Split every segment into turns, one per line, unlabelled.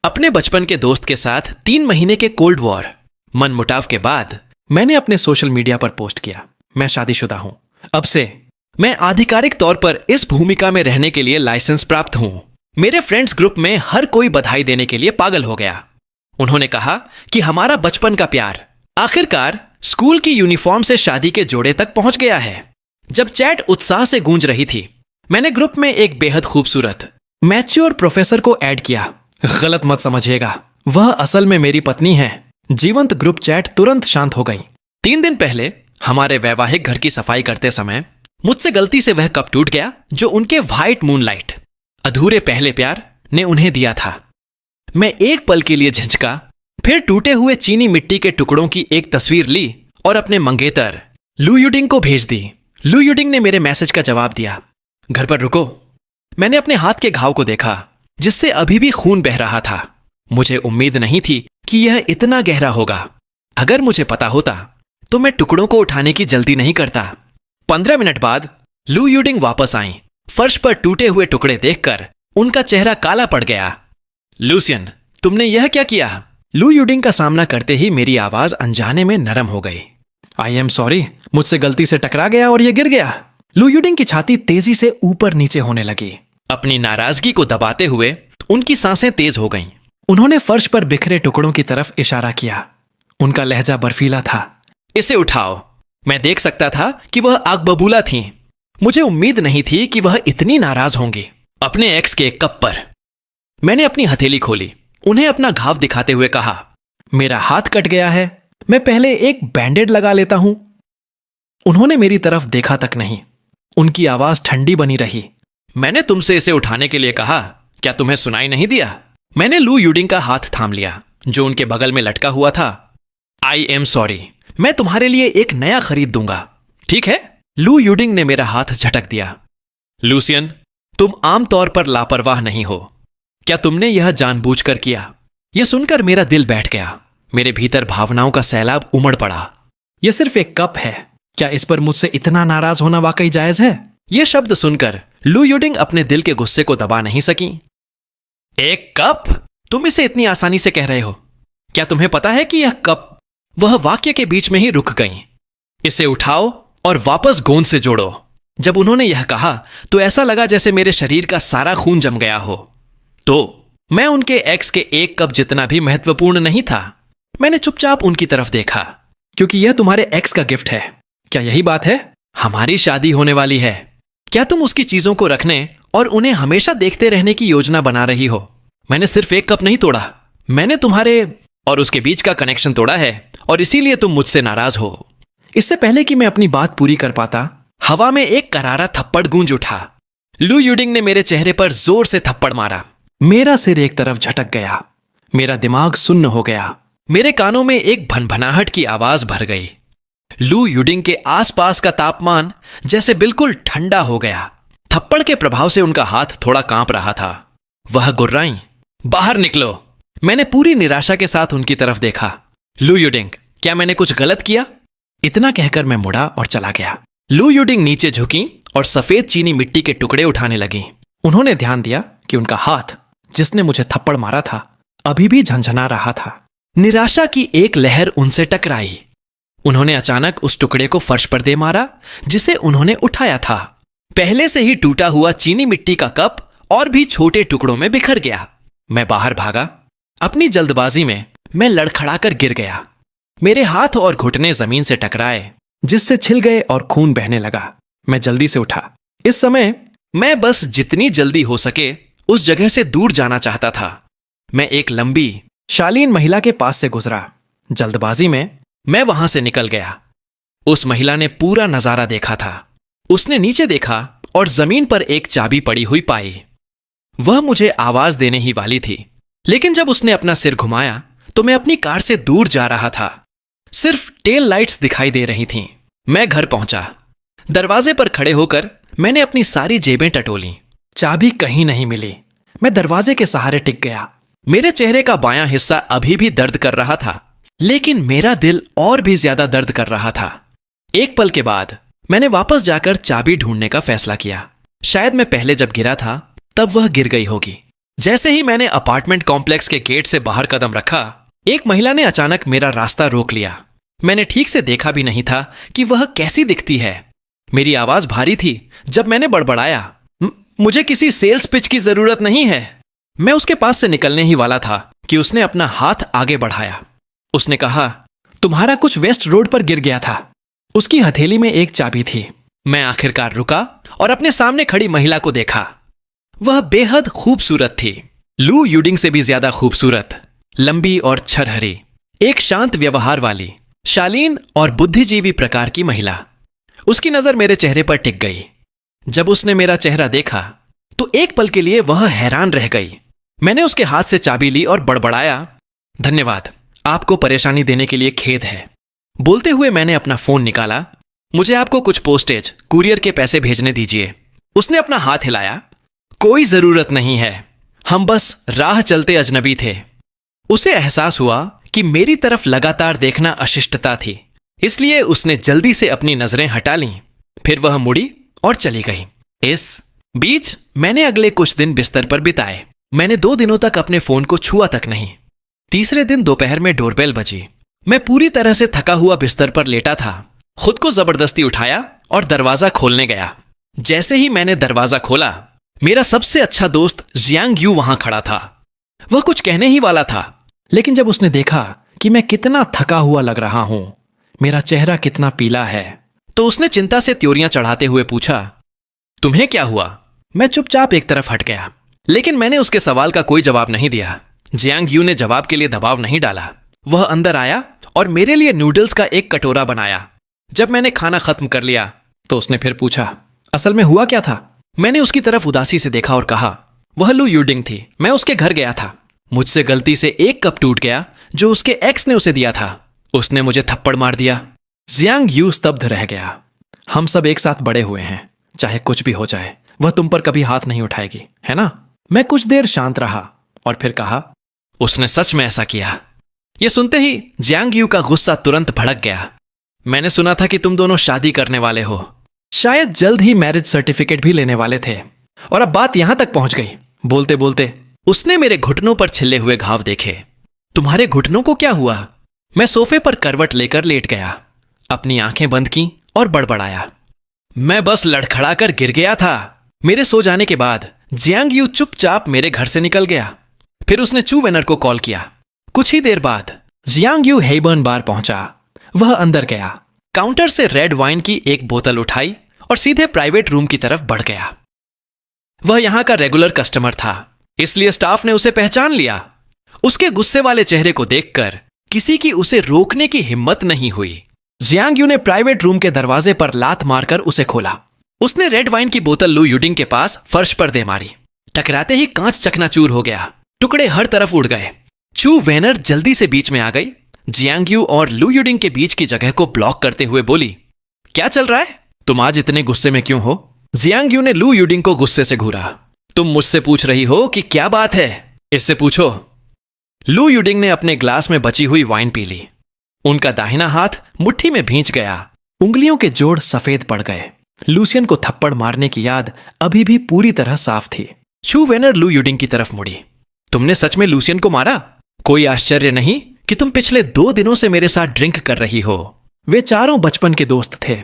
अपने बचपन के दोस्त के साथ 3 महीने के कोल्ड वॉर मनमुटाव के बाद मैंने अपने सोशल मीडिया पर पोस्ट किया, मैं शादीशुदा हूं। अब से मैं आधिकारिक तौर पर इस भूमिका में रहने के लिए लाइसेंस प्राप्त हूं। मेरे फ्रेंड्स ग्रुप में हर कोई बधाई देने के लिए पागल हो गया। उन्होंने कहा कि हमारा बचपन का प्यार आखिरकार स्कूल की यूनिफॉर्म से शादी के जोड़े तक पहुंच गया है। जब चैट उत्साह से गूंज रही थी, मैंने ग्रुप में एक बेहद खूबसूरत मैच्योर प्रोफेसर को ऐड किया। गलत मत समझिएगा, वह असल में मेरी पत्नी है। जीवंत ग्रुप चैट तुरंत शांत हो गई। 3 दिन पहले हमारे वैवाहिक घर की सफाई करते समय मुझसे गलती से वह कप टूट गया जो उनके व्हाइट मूनलाइट अधूरे पहले प्यार ने उन्हें दिया था। मैं एक पल के लिए झिझका, फिर टूटे हुए चीनी मिट्टी के टुकड़ों की एक तस्वीर ली और अपने मंगेतर लू युडिंग को भेज दी। लू युडिंग ने मेरे मैसेज का जवाब दिया, घर पर रुको। मैंने अपने हाथ के घाव को देखा जिससे अभी भी खून बह रहा था। मुझे उम्मीद नहीं थी कि यह इतना गहरा होगा। अगर मुझे पता होता तो मैं टुकड़ों को उठाने की जल्दी नहीं करता। 15 मिनट बाद लू युडिंग वापस आई। फर्श पर टूटे हुए टुकड़े देखकर उनका चेहरा काला पड़ गया। लूसियन, तुमने यह क्या किया? लू युडिंग का सामना करते ही मेरी आवाज अनजाने में नरम हो गई। आई एम सॉरी, मुझसे गलती से टकरा गया और यह गिर गया। लू युडिंग की छाती तेजी से ऊपर नीचे होने लगी। अपनी नाराजगी को दबाते हुए उनकी सांसें तेज हो गईं। उन्होंने फर्श पर बिखरे टुकड़ों की तरफ इशारा किया। उनका लहजा बर्फीला था। इसे उठाओ। मैं देख सकता था कि वह आग बबूला थीं। मुझे उम्मीद नहीं थी कि वह इतनी नाराज होंगी। अपने एक्स के कप पर मैंने अपनी हथेली खोली, उन्हें अपना घाव दिखाते हुए कहा, मेरा हाथ कट गया है, मैं पहले एक बैंडेड लगा लेता हूं। उन्होंने मेरी तरफ देखा तक नहीं। उनकी आवाज ठंडी बनी रही। मैंने तुमसे इसे उठाने के लिए कहा, क्या तुम्हें सुनाई नहीं दिया? मैंने लू युडिंग का हाथ थाम लिया जो उनके बगल में लटका हुआ था। आई एम सॉरी, मैं तुम्हारे लिए एक नया खरीद दूंगा, ठीक है? लू युडिंग ने मेरा हाथ झटक दिया। लूसियन, तुम आमतौर पर लापरवाह नहीं हो। क्या तुमने यह जानबूझकर किया? यह सुनकर मेरा दिल बैठ गया। मेरे भीतर भावनाओं का सैलाब उमड़ पड़ा। यह सिर्फ एक कप है, क्या इस पर मुझसे इतना नाराज होना वाकई जायज है? यह शब्द सुनकर लू युडिंग अपने दिल के गुस्से को दबा नहीं सकी। एक कप? तुम इसे इतनी आसानी से कह रहे हो? क्या तुम्हें पता है कि यह कप? वह वाक्य के बीच में ही रुक गईं। इसे उठाओ और वापस गोंद से जोड़ो। जब उन्होंने यह कहा तो ऐसा लगा जैसे मेरे शरीर का सारा खून जम गया हो। तो मैं उनके एक्स के एक कप जितना भी महत्वपूर्ण नहीं था। मैंने चुपचाप उनकी तरफ देखा, क्योंकि यह तुम्हारे एक्स का गिफ्ट है। क्या यही बात है? हमारी शादी होने वाली है। क्या तुम उसकी चीजों को रखने और उन्हें हमेशा देखते रहने की योजना बना रही हो? मैंने सिर्फ एक कप नहीं तोड़ा, मैंने तुम्हारे और उसके बीच का कनेक्शन तोड़ा है, और इसीलिए तुम मुझसे नाराज हो। इससे पहले कि मैं अपनी बात पूरी कर पाता, हवा में एक करारा थप्पड़ गूंज उठा। लू युडिंग ने मेरे चेहरे पर जोर से थप्पड़ मारा। मेरा सिर एक तरफ झटक गया। मेरा दिमाग सुन्न हो गया। मेरे कानों में एक भनभनाहट की आवाज भर गई। लू युडिंग के आसपास का तापमान जैसे बिल्कुल ठंडा हो गया। थप्पड़ के प्रभाव से उनका हाथ थोड़ा कांप रहा था। वह गुर्राईं, बाहर निकलो। मैंने पूरी निराशा के साथ उनकी तरफ देखा। लू युडिंग, क्या मैंने कुछ गलत किया? इतना कहकर मैं मुड़ा और चला गया। लू युडिंग नीचे झुकी और सफेद चीनी मिट्टी के टुकड़े उठाने लगी। उन्होंने ध्यान दिया कि उनका हाथ, जिसने मुझे थप्पड़ मारा था, अभी भी झंझना रहा था। निराशा की एक लहर उनसे टकराई। उन्होंने अचानक उस टुकड़े को फर्श पर दे मारा जिसे उन्होंने उठाया था। पहले से ही टूटा हुआ चीनी मिट्टी का कप और भी छोटे टुकड़ों में बिखर गया। मैं बाहर भागा। अपनी जल्दबाजी में मैं लड़खड़ाकर गिर गया। मेरे हाथ और घुटने जमीन से टकराए, जिससे छिल गए और खून बहने लगा। मैं जल्दी से उठा। इस समय मैं बस जितनी जल्दी हो सके उस जगह से दूर जाना चाहता था। मैं एक लंबी शालीन महिला के पास से गुजरा। जल्दबाजी में मैं वहां से निकल गया। उस महिला ने पूरा नजारा देखा था। उसने नीचे देखा और जमीन पर एक चाबी पड़ी हुई पाई। वह मुझे आवाज देने ही वाली थी, लेकिन जब उसने अपना सिर घुमाया तो मैं अपनी कार से दूर जा रहा था। सिर्फ टेल लाइट्स दिखाई दे रही थीं। मैं घर पहुंचा। दरवाजे पर खड़े होकर मैंने अपनी सारी जेबें टटोली। चाबी कहीं नहीं मिली। मैं दरवाजे के सहारे टिक गया। मेरे चेहरे का बायां हिस्सा अभी भी दर्द कर रहा था, लेकिन मेरा दिल और भी ज्यादा दर्द कर रहा था। एक पल के बाद मैंने वापस जाकर चाबी ढूंढने का फैसला किया। शायद मैं पहले जब गिरा था तब वह गिर गई होगी। जैसे ही मैंने अपार्टमेंट कॉम्प्लेक्स के गेट से बाहर कदम रखा, एक महिला ने अचानक मेरा रास्ता रोक लिया। मैंने ठीक से देखा भी नहीं था कि वह कैसी दिखती है। मेरी आवाज भारी थी जब मैंने बड़बड़ाया, मुझे किसी सेल्स पिच की जरूरत नहीं है। मैं उसके पास से निकलने ही वाला था कि उसने अपना हाथ आगे बढ़ाया। उसने कहा, तुम्हारा कुछ वेस्ट रोड पर गिर गया था। उसकी हथेली में एक चाबी थी। मैं आखिरकार रुका और अपने सामने खड़ी महिला को देखा। वह बेहद खूबसूरत थी, लू यूडिंग से भी ज्यादा खूबसूरत, लंबी और छरहरी, एक शांत व्यवहार वाली, शालीन और बुद्धिजीवी प्रकार की महिला। उसकी नजर मेरे चेहरे पर टिक गई। जब उसने मेरा चेहरा देखा तो एक पल के लिए वह हैरान रह गई। मैंने उसके हाथ से चाबी ली और बड़बड़ाया, धन्यवाद, आपको परेशानी देने के लिए खेद है। बोलते हुए मैंने अपना फोन निकाला। मुझे आपको कुछ पोस्टेज, कुरियर के पैसे भेजने दीजिए। उसने अपना हाथ हिलाया। कोई जरूरत नहीं है, हम बस राह चलते अजनबी थे। उसे एहसास हुआ कि मेरी तरफ लगातार देखना अशिष्टता थी, इसलिए उसने जल्दी से अपनी नजरें हटा लीं। फिर वह मुड़ी और चली गई। इस बीच मैंने अगले कुछ दिन बिस्तर पर बिताए। मैंने 2 दिनों तक अपने फोन को छुआ तक नहीं। तीसरे दिन दोपहर में डोरबेल बजी। मैं पूरी तरह से थका हुआ बिस्तर पर लेटा था। खुद को जबरदस्ती उठाया और दरवाजा खोलने गया। जैसे ही मैंने दरवाजा खोला, मेरा सबसे अच्छा दोस्त जियांग यू वहां खड़ा था। वह कुछ कहने ही वाला था, लेकिन जब उसने देखा कि मैं कितना थका हुआ लग रहा हूं, मेरा चेहरा कितना पीला है, तो उसने चिंता से त्योरियां चढ़ाते हुए पूछा, तुम्हें क्या हुआ? मैं चुपचाप एक तरफ हट गया, लेकिन मैंने उसके सवाल का कोई जवाब नहीं दिया। जियांग यू ने जवाब के लिए दबाव नहीं डाला। वह अंदर आया और मेरे लिए नूडल्स का एक कटोरा बनाया। जब मैंने खाना खत्म कर लिया तो उसने फिर पूछा, असल में हुआ क्या था? मैंने उसकी तरफ उदासी से देखा और कहा, वह लू यूडिंग थी, मैं उसके घर गया था। मुझसे गलती से एक कप टूट गया जो उसके एक्स ने उसे दिया था। उसने मुझे थप्पड़ मार दिया। जियांग यू स्तब्ध रह गया। हम सब एक साथ बड़े हुए हैं, चाहे कुछ भी हो जाए वह तुम पर कभी हाथ नहीं उठाएगी, है ना? मैं कुछ देर शांत रहा और फिर कहा, उसने सच में ऐसा किया? यह सुनते ही जियांग यू का गुस्सा तुरंत भड़क गया। मैंने सुना था कि तुम दोनों शादी करने वाले हो, शायद जल्द ही मैरिज सर्टिफिकेट भी लेने वाले थे, और अब बात यहां तक पहुंच गई। बोलते बोलते उसने मेरे घुटनों पर छिले हुए घाव देखे। तुम्हारे घुटनों को क्या हुआ? मैं सोफे पर करवट लेकर लेट गया, अपनी आंखें बंद की और बड़बड़ाया, मैं बस लड़खड़ाकर गिर गया था। मेरे सो जाने के बाद जियांग यू चुपचाप मेरे घर से निकल गया। फिर उसने चू वेनर को कॉल किया। कुछ ही देर बाद जियांग यू हेबर्न बार पहुंचा। वह अंदर गया, काउंटर से रेड वाइन की एक बोतल उठाई और सीधे प्राइवेट रूम की तरफ बढ़ गया। वह यहां का रेगुलर कस्टमर था, इसलिए स्टाफ ने उसे पहचान लिया। उसके गुस्से वाले चेहरे को देखकर किसी की उसे रोकने की हिम्मत नहीं हुई। जियांग यू ने प्राइवेट रूम के दरवाजे पर लात मारकर उसे खोला। उसने रेड वाइन की बोतल लू यूडिंग के पास फर्श पर दे मारी। टकराते ही कांच चकनाचूर हो गया, टुकड़े हर तरफ उड़ गए। चू वेनर जल्दी से बीच में आ गई। जियांग यू और लू यूडिंग के बीच की जगह को ब्लॉक करते हुए बोली, क्या चल रहा है? तुम आज इतने गुस्से में क्यों हो? जियांग यू ने लू यूडिंग को गुस्से से घूरा। तुम मुझसे पूछ रही हो कि क्या बात है? इससे पूछो। लू यूडिंग ने अपने ग्लास में बची हुई वाइन पी ली। उनका दाहिना हाथ मुट्ठी में भींच गया, उंगलियों के जोड़ सफेद पड़ गए। लूसियन को थप्पड़ मारने की याद अभी भी पूरी तरह साफ थी। चू वेनर लू यूडिंग की तरफ मुड़ी। तुमने सच में लूसियन को मारा? कोई आश्चर्य नहीं कि तुम पिछले 2 दिनों से मेरे साथ ड्रिंक कर रही हो। वे चारों बचपन के दोस्त थे।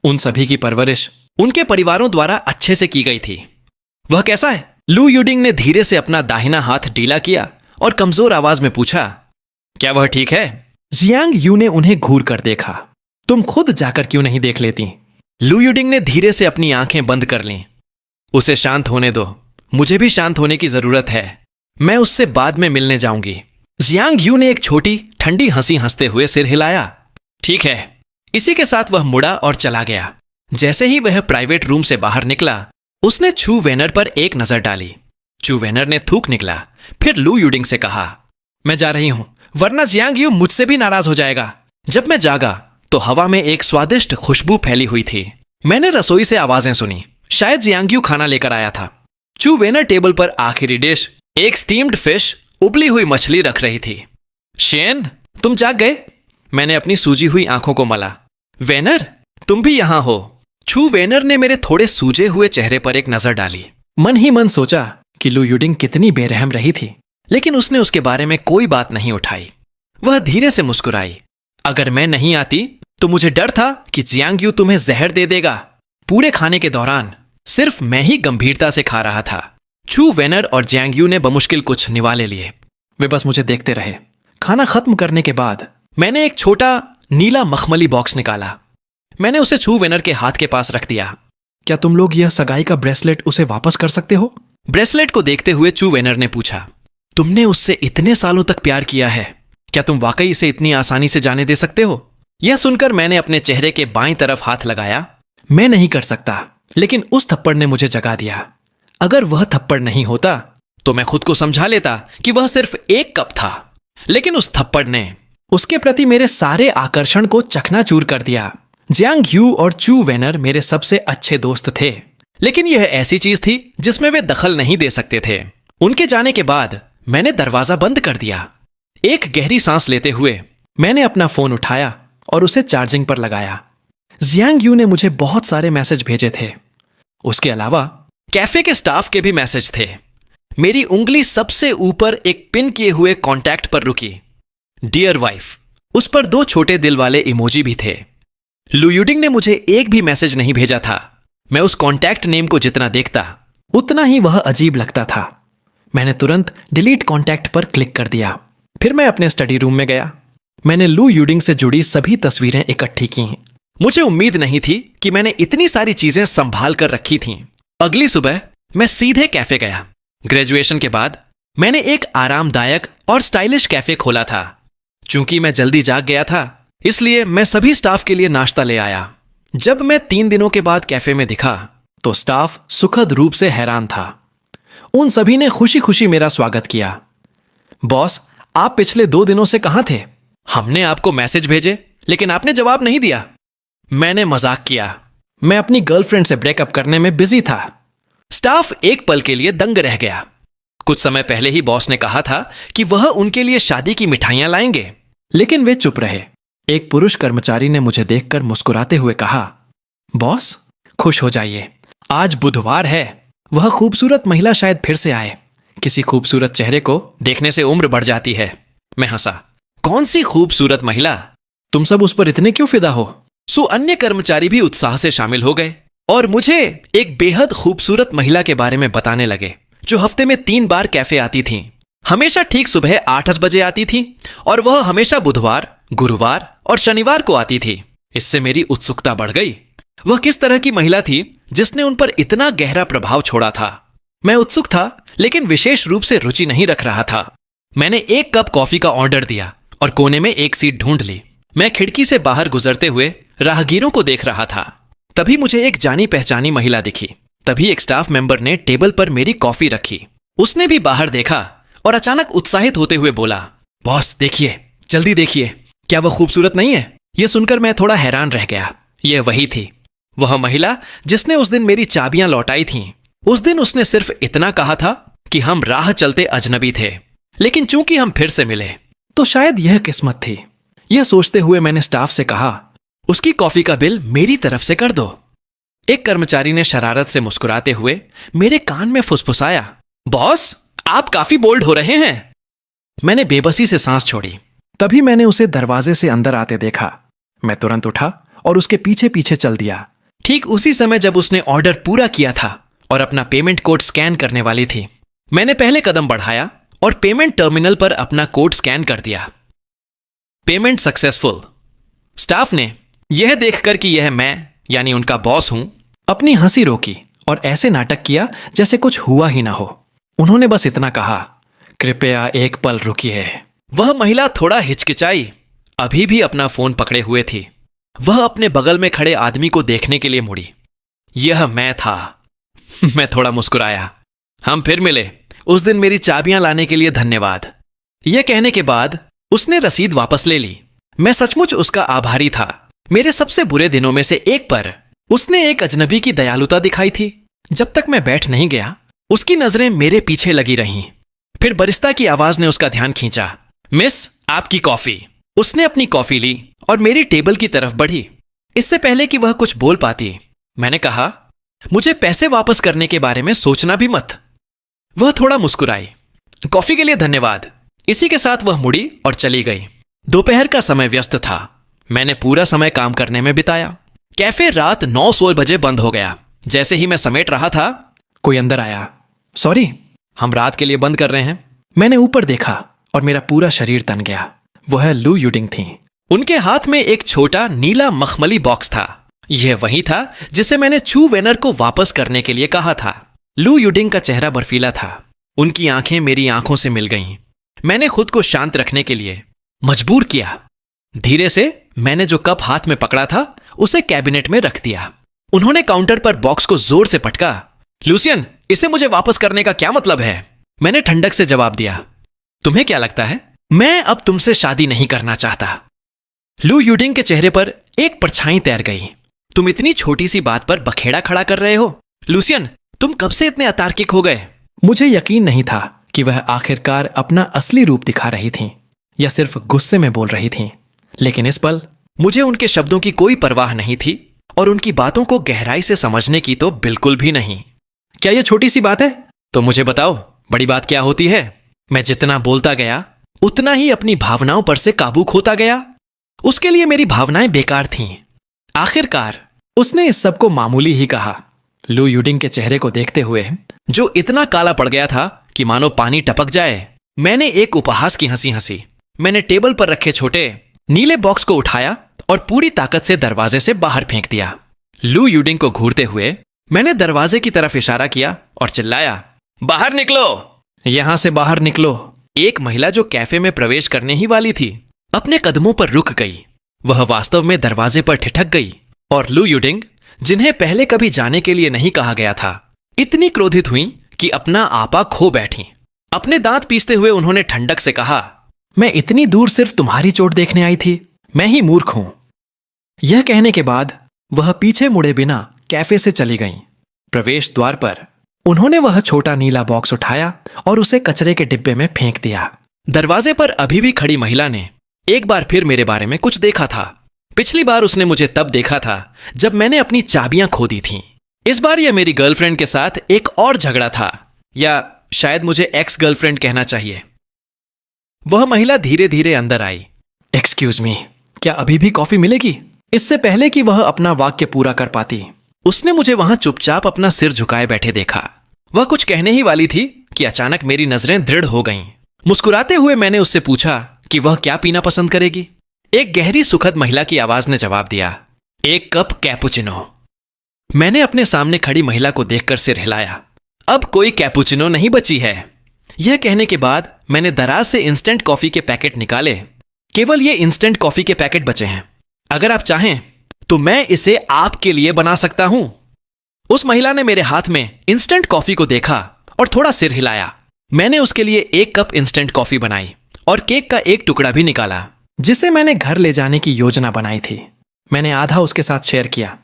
उन सभी की परवरिश उनके परिवारों द्वारा अच्छे से की गई थी। वह कैसा है? लू यूडिंग ने धीरे से अपना दाहिना हाथ ढीला किया और कमजोर आवाज में पूछा, क्या वह ठीक है? जियांग यू ने उन्हें घूर कर देखा। तुम खुद जाकर क्यों नहीं देख लेती? लू यूडिंग ने धीरे से अपनी आंखें बंद कर लीं। उसे शांत होने दो, मुझे भी शांत होने की जरूरत है। मैं उससे बाद में मिलने जाऊंगी। जियांग यू ने एक छोटी ठंडी हंसी हंसते हुए सिर हिलाया। ठीक है। इसी के साथ वह मुड़ा और चला गया। जैसे ही वह प्राइवेट रूम से बाहर निकला, उसने चू वेनर पर एक नजर डाली। चू वेनर ने थूक निकला, फिर लू यूडिंग से कहा, मैं जा रही हूं, वरना जियांग यू मुझसे भी नाराज हो जाएगा। जब मैं जागा तो हवा में एक स्वादिष्ट खुशबू फैली हुई थी। मैंने रसोई से आवाजें सुनी, शायद जियांग यू खाना लेकर आया था। चू वेनर टेबल पर आखिरी डिश, एक स्टीम्ड फिश, उबली हुई मछली रख रही थी। शेन, तुम जाग गए? मैंने अपनी सूजी हुई आंखों को मला। वेनर, तुम भी यहां हो? चू वेनर ने मेरे थोड़े सूजे हुए चेहरे पर एक नजर डाली। मन ही मन सोचा कि लू युडिंग कितनी बेरहम रही थी, लेकिन उसने उसके बारे में कोई बात नहीं उठाई। वह धीरे से मुस्कुराई। अगर मैं नहीं आती तो मुझे डर था कि जियांग यू तुम्हें जहर दे देगा। पूरे खाने के दौरान सिर्फ मैं ही गंभीरता से खा रहा था। चू वेनर और जियांग यू ने बमुश्किल कुछ निवाले लिए। वे बस मुझे देखते रहे। खाना खत्म करने के बाद मैंने एक छोटा नीला मखमली बॉक्स निकाला। मैंने उसे चू वेनर के हाथ के पास रख दिया। क्या तुम लोग यह सगाई का ब्रेसलेट उसे वापस कर सकते हो? ब्रेसलेट को देखते हुए चू वेनर ने पूछा। तुमने उससे इतने सालों तक प्यार किया है, क्या तुम वाकई इसे इतनी आसानी से जाने दे सकते हो? यह सुनकर मैंने अपने चेहरे के बाईं तरफ हाथ लगाया। मैं नहीं कर सकता, लेकिन उस थप्पड़ ने मुझे जगा दिया। अगर वह थप्पड़ नहीं होता तो मैं खुद को समझा लेता कि वह सिर्फ एक कप था, लेकिन उस थप्पड़ ने उसके प्रति मेरे सारे आकर्षण को चकनाचूर कर दिया। जियांग यू और चू वेनर मेरे सबसे अच्छे दोस्त थे, लेकिन यह ऐसी चीज थी जिसमें वे दखल नहीं दे सकते थे। उनके जाने के बाद मैंने दरवाजा बंद कर दिया। एक गहरी सांस लेते हुए मैंने अपना फोन उठाया और उसे चार्जिंग पर लगाया। जियांग यू ने मुझे बहुत सारे मैसेज भेजे थे। उसके अलावा कैफे के स्टाफ के भी मैसेज थे। मेरी उंगली सबसे ऊपर एक पिन किए हुए कॉन्टैक्ट पर रुकी। डियर वाइफ, उस पर 2 छोटे दिल वाले इमोजी भी थे। लू युडिंग ने मुझे एक भी मैसेज नहीं भेजा था। मैं उस कॉन्टैक्ट नेम को जितना देखता उतना ही वह अजीब लगता था। मैंने तुरंत डिलीट कॉन्टैक्ट पर क्लिक कर दिया। फिर मैं अपने स्टडी रूम में गया। मैंने लू युडिंग से जुड़ी सभी तस्वीरें इकट्ठी की। मुझे उम्मीद नहीं थी कि मैंने इतनी सारी चीजें संभाल कर रखी थीं। अगली सुबह मैं सीधे कैफे गया। ग्रेजुएशन के बाद मैंने एक आरामदायक और स्टाइलिश कैफे खोला था। चूंकि मैं जल्दी जाग गया था, इसलिए मैं सभी स्टाफ के लिए नाश्ता ले आया। जब मैं 3 दिनों के बाद कैफे में दिखा तो स्टाफ सुखद रूप से हैरान था। उन सभी ने खुशी खुशी मेरा स्वागत किया। बॉस, आप पिछले 2 दिनों से कहां थे? हमने आपको मैसेज भेजे, लेकिन आपने जवाब नहीं दिया। मैंने मजाक किया। मैं अपनी गर्लफ्रेंड से ब्रेकअप करने में बिजी था। स्टाफ एक पल के लिए दंग रह गया। कुछ समय पहले ही बॉस ने कहा था कि वह उनके लिए शादी की मिठाइयां लाएंगे, लेकिन वे चुप रहे। एक पुरुष कर्मचारी ने मुझे देखकर मुस्कुराते हुए कहा, बॉस, खुश हो जाइए, आज बुधवार है। वह खूबसूरत महिला शायद फिर से आए। किसी खूबसूरत चेहरे को देखने से उम्र बढ़ जाती है। मैं हंसा। कौन सी खूबसूरत महिला? तुम सब उस पर इतने क्यों फिदा हो? अन्य कर्मचारी भी उत्साह से शामिल हो गए और मुझे एक बेहद खूबसूरत महिला के बारे में बताने लगे, जो हफ्ते में 3 बार कैफे आती थीं। हमेशा ठीक सुबह 8 बजे आती थी और वह हमेशा बुधवार, गुरुवार और शनिवार को आती थी। इससे मेरी उत्सुकता बढ़ गई। वह किस तरह की महिला थी जिसने उन पर इतना गहरा प्रभाव छोड़ा था? मैं उत्सुक था, लेकिन विशेष रूप से रुचि नहीं रख रहा था। मैंने 1 कप कॉफी का ऑर्डर दिया और कोने में एक सीट ढूंढ ली। मैं खिड़की से बाहर गुजरते हुए राहगीरों को देख रहा था। तभी मुझे एक जानी पहचानी महिला दिखी। तभी एक स्टाफ मेंबर ने टेबल पर मेरी कॉफी रखी। उसने भी बाहर देखा और अचानक उत्साहित होते हुए बोला, बॉस देखिए, जल्दी देखिए, क्या वह खूबसूरत नहीं है? यह सुनकर मैं थोड़ा हैरान रह गया। यह वही थी, वह महिला जिसने उस दिन मेरी चाबियां लौटाई थीं। उस दिन उसने सिर्फ इतना कहा था कि हम राह चलते अजनबी थे, लेकिन चूंकि हम फिर से मिले तो शायद यह किस्मत थी। यह सोचते हुए मैंने स्टाफ से कहा, उसकी कॉफी का बिल मेरी तरफ से कर दो। एक कर्मचारी ने शरारत से मुस्कुराते हुए मेरे कान में फुसफुसाया, बॉस, आप काफी बोल्ड हो रहे हैं। मैंने बेबसी से सांस छोड़ी। तभी मैंने उसे दरवाजे से अंदर आते देखा। मैं तुरंत उठा और उसके पीछे पीछे चल दिया। ठीक उसी समय जब उसने ऑर्डर पूरा किया था और अपना पेमेंट कोड स्कैन करने वाली थी, मैंने पहले कदम बढ़ाया और पेमेंट टर्मिनल पर अपना कोड स्कैन कर दिया। Payment successful. स्टाफ ने यह देखकर कि यह मैं यानी उनका बॉस हूं, अपनी हंसी रोकी और ऐसे नाटक किया जैसे कुछ हुआ ही ना हो। उन्होंने बस इतना कहा, कृपया एक पल रुकिए। वह महिला थोड़ा हिचकिचाई, अभी भी अपना फोन पकड़े हुए थी। वह अपने बगल में खड़े आदमी को देखने के लिए मुड़ी। यह मैं था। मैं थोड़ा मुस्कुराया। हम फिर मिले। उस दिन मेरी चाबियां लाने के लिए धन्यवाद। यह कहने के बाद उसने रसीद वापस ले ली। मैं सचमुच उसका आभारी था। मेरे सबसे बुरे दिनों में से एक पर उसने एक अजनबी की दयालुता दिखाई थी। जब तक मैं बैठ नहीं गया, उसकी नजरें मेरे पीछे लगी रहीं। फिर बरिस्ता की आवाज ने उसका ध्यान खींचा। मिस, आपकी कॉफी। उसने अपनी कॉफी ली और मेरी टेबल की तरफ बढ़ी। इससे पहले कि वह कुछ बोल पाती, मैंने कहा, मुझे पैसे वापस करने के बारे में सोचना भी मत। वह थोड़ा मुस्कुराई। कॉफी के लिए धन्यवाद। इसी के साथ वह मुड़ी और चली गई। दोपहर का समय व्यस्त था। मैंने पूरा समय काम करने में बिताया। कैफे रात 9-16 बजे बंद हो गया। जैसे ही मैं समेट रहा था, कोई अंदर आया। सॉरी, हम रात के लिए बंद कर रहे हैं। मैंने ऊपर देखा और मेरा पूरा शरीर तन गया। वह लू यूडिंग थी। उनके हाथ में एक छोटा नीला मखमली बॉक्स था। यह वही था जिसे मैंने चू वेनर को वापस करने के लिए कहा था। लू यूडिंग का चेहरा बर्फीला था। उनकी आंखें मेरी आंखों से मिल गईं। मैंने खुद को शांत रखने के लिए मजबूर किया। धीरे से मैंने जो कप हाथ में पकड़ा था उसे कैबिनेट में रख दिया। उन्होंने काउंटर पर बॉक्स को जोर से पटका। लूसियन, इसे मुझे वापस करने का क्या मतलब है? मैंने ठंडक से जवाब दिया। तुम्हें क्या लगता है? मैं अब तुमसे शादी नहीं करना चाहता। लू यूडिंग के चेहरे पर एक परछाई तैर गई। तुम इतनी छोटी सी बात पर बखेड़ा खड़ा कर रहे हो? लूसियन, तुम कब से इतने अतार्किक हो गए? मुझे यकीन नहीं था कि वह आखिरकार अपना असली रूप दिखा रही थीं या सिर्फ गुस्से में बोल रही थीं। लेकिन इस पल मुझे उनके शब्दों की कोई परवाह नहीं थी और उनकी बातों को गहराई से समझने की तो बिल्कुल भी नहीं। क्या यह छोटी सी बात है? तो मुझे बताओ, बड़ी बात क्या होती है? मैं जितना बोलता गया उतना ही अपनी भावनाओं पर से काबू खोता गया। उसके लिए मेरी भावनाएं बेकार थीं। आखिरकार उसने इस सब को मामूली ही कहा। लू यूडिंग के चेहरे को देखते हुए, जो इतना काला पड़ गया था कि मानो पानी टपक जाए, मैंने एक उपहास की हंसी हंसी। मैंने टेबल पर रखे छोटे नीले बॉक्स को उठाया और पूरी ताकत से दरवाजे से बाहर फेंक दिया। लू यूडिंग को घूरते हुए मैंने दरवाजे की तरफ इशारा किया और चिल्लाया, बाहर निकलो! यहां से बाहर निकलो! एक महिला जो कैफे में प्रवेश करने ही वाली थी, अपने कदमों पर रुक गई। वह वास्तव में दरवाजे पर ठिठक गई और लू यूडिंग, जिन्हें पहले कभी जाने के लिए नहीं कहा गया था, इतनी क्रोधित हुई कि अपना आपा खो बैठी। अपने दांत पीसते हुए उन्होंने ठंडक से कहा, मैं इतनी दूर सिर्फ तुम्हारी चोट देखने आई थी। मैं ही मूर्ख हूं। यह कहने के बाद वह पीछे मुड़े बिना कैफे से चली गईं। प्रवेश द्वार पर उन्होंने वह छोटा नीला बॉक्स उठाया और उसे कचरे के डिब्बे में फेंक दिया। दरवाजे पर अभी भी खड़ी महिला ने एक बार फिर मेरे बारे में कुछ देखा था। पिछली बार उसने मुझे तब देखा था जब मैंने अपनी चाबियां खो दी थीं। इस बार यह मेरी गर्लफ्रेंड के साथ एक और झगड़ा था, या शायद मुझे एक्स गर्लफ्रेंड कहना चाहिए। वह महिला धीरे धीरे अंदर आई। एक्सक्यूज मी, क्या अभी भी कॉफी मिलेगी? इससे पहले कि वह अपना वाक्य पूरा कर पाती, उसने मुझे वहां चुपचाप अपना सिर झुकाए बैठे देखा। वह कुछ कहने ही वाली थी कि अचानक मेरी नजरें दृढ़ हो गईं। मुस्कुराते हुए मैंने उससे पूछा कि वह क्या पीना पसंद करेगी। एक गहरी सुखद महिला की आवाज ने जवाब दिया, एक कप कैपुचिनो। मैंने अपने सामने खड़ी महिला को देखकर सिर हिलाया। अब कोई कैपुचिनो नहीं बची है। यह कहने के बाद मैंने दराज से इंस्टेंट कॉफी के पैकेट निकाले। केवल ये इंस्टेंट कॉफी के पैकेट बचे हैं। अगर आप चाहें तो मैं इसे आपके लिए बना सकता हूं। उस महिला ने मेरे हाथ में इंस्टेंट कॉफी को देखा और थोड़ा सिर हिलाया। मैंने उसके लिए 1 कप इंस्टेंट कॉफी बनाई और केक का एक टुकड़ा भी निकाला, जिसे मैंने घर ले जाने की योजना बनाई थी। मैंने आधा उसके साथ शेयर किया।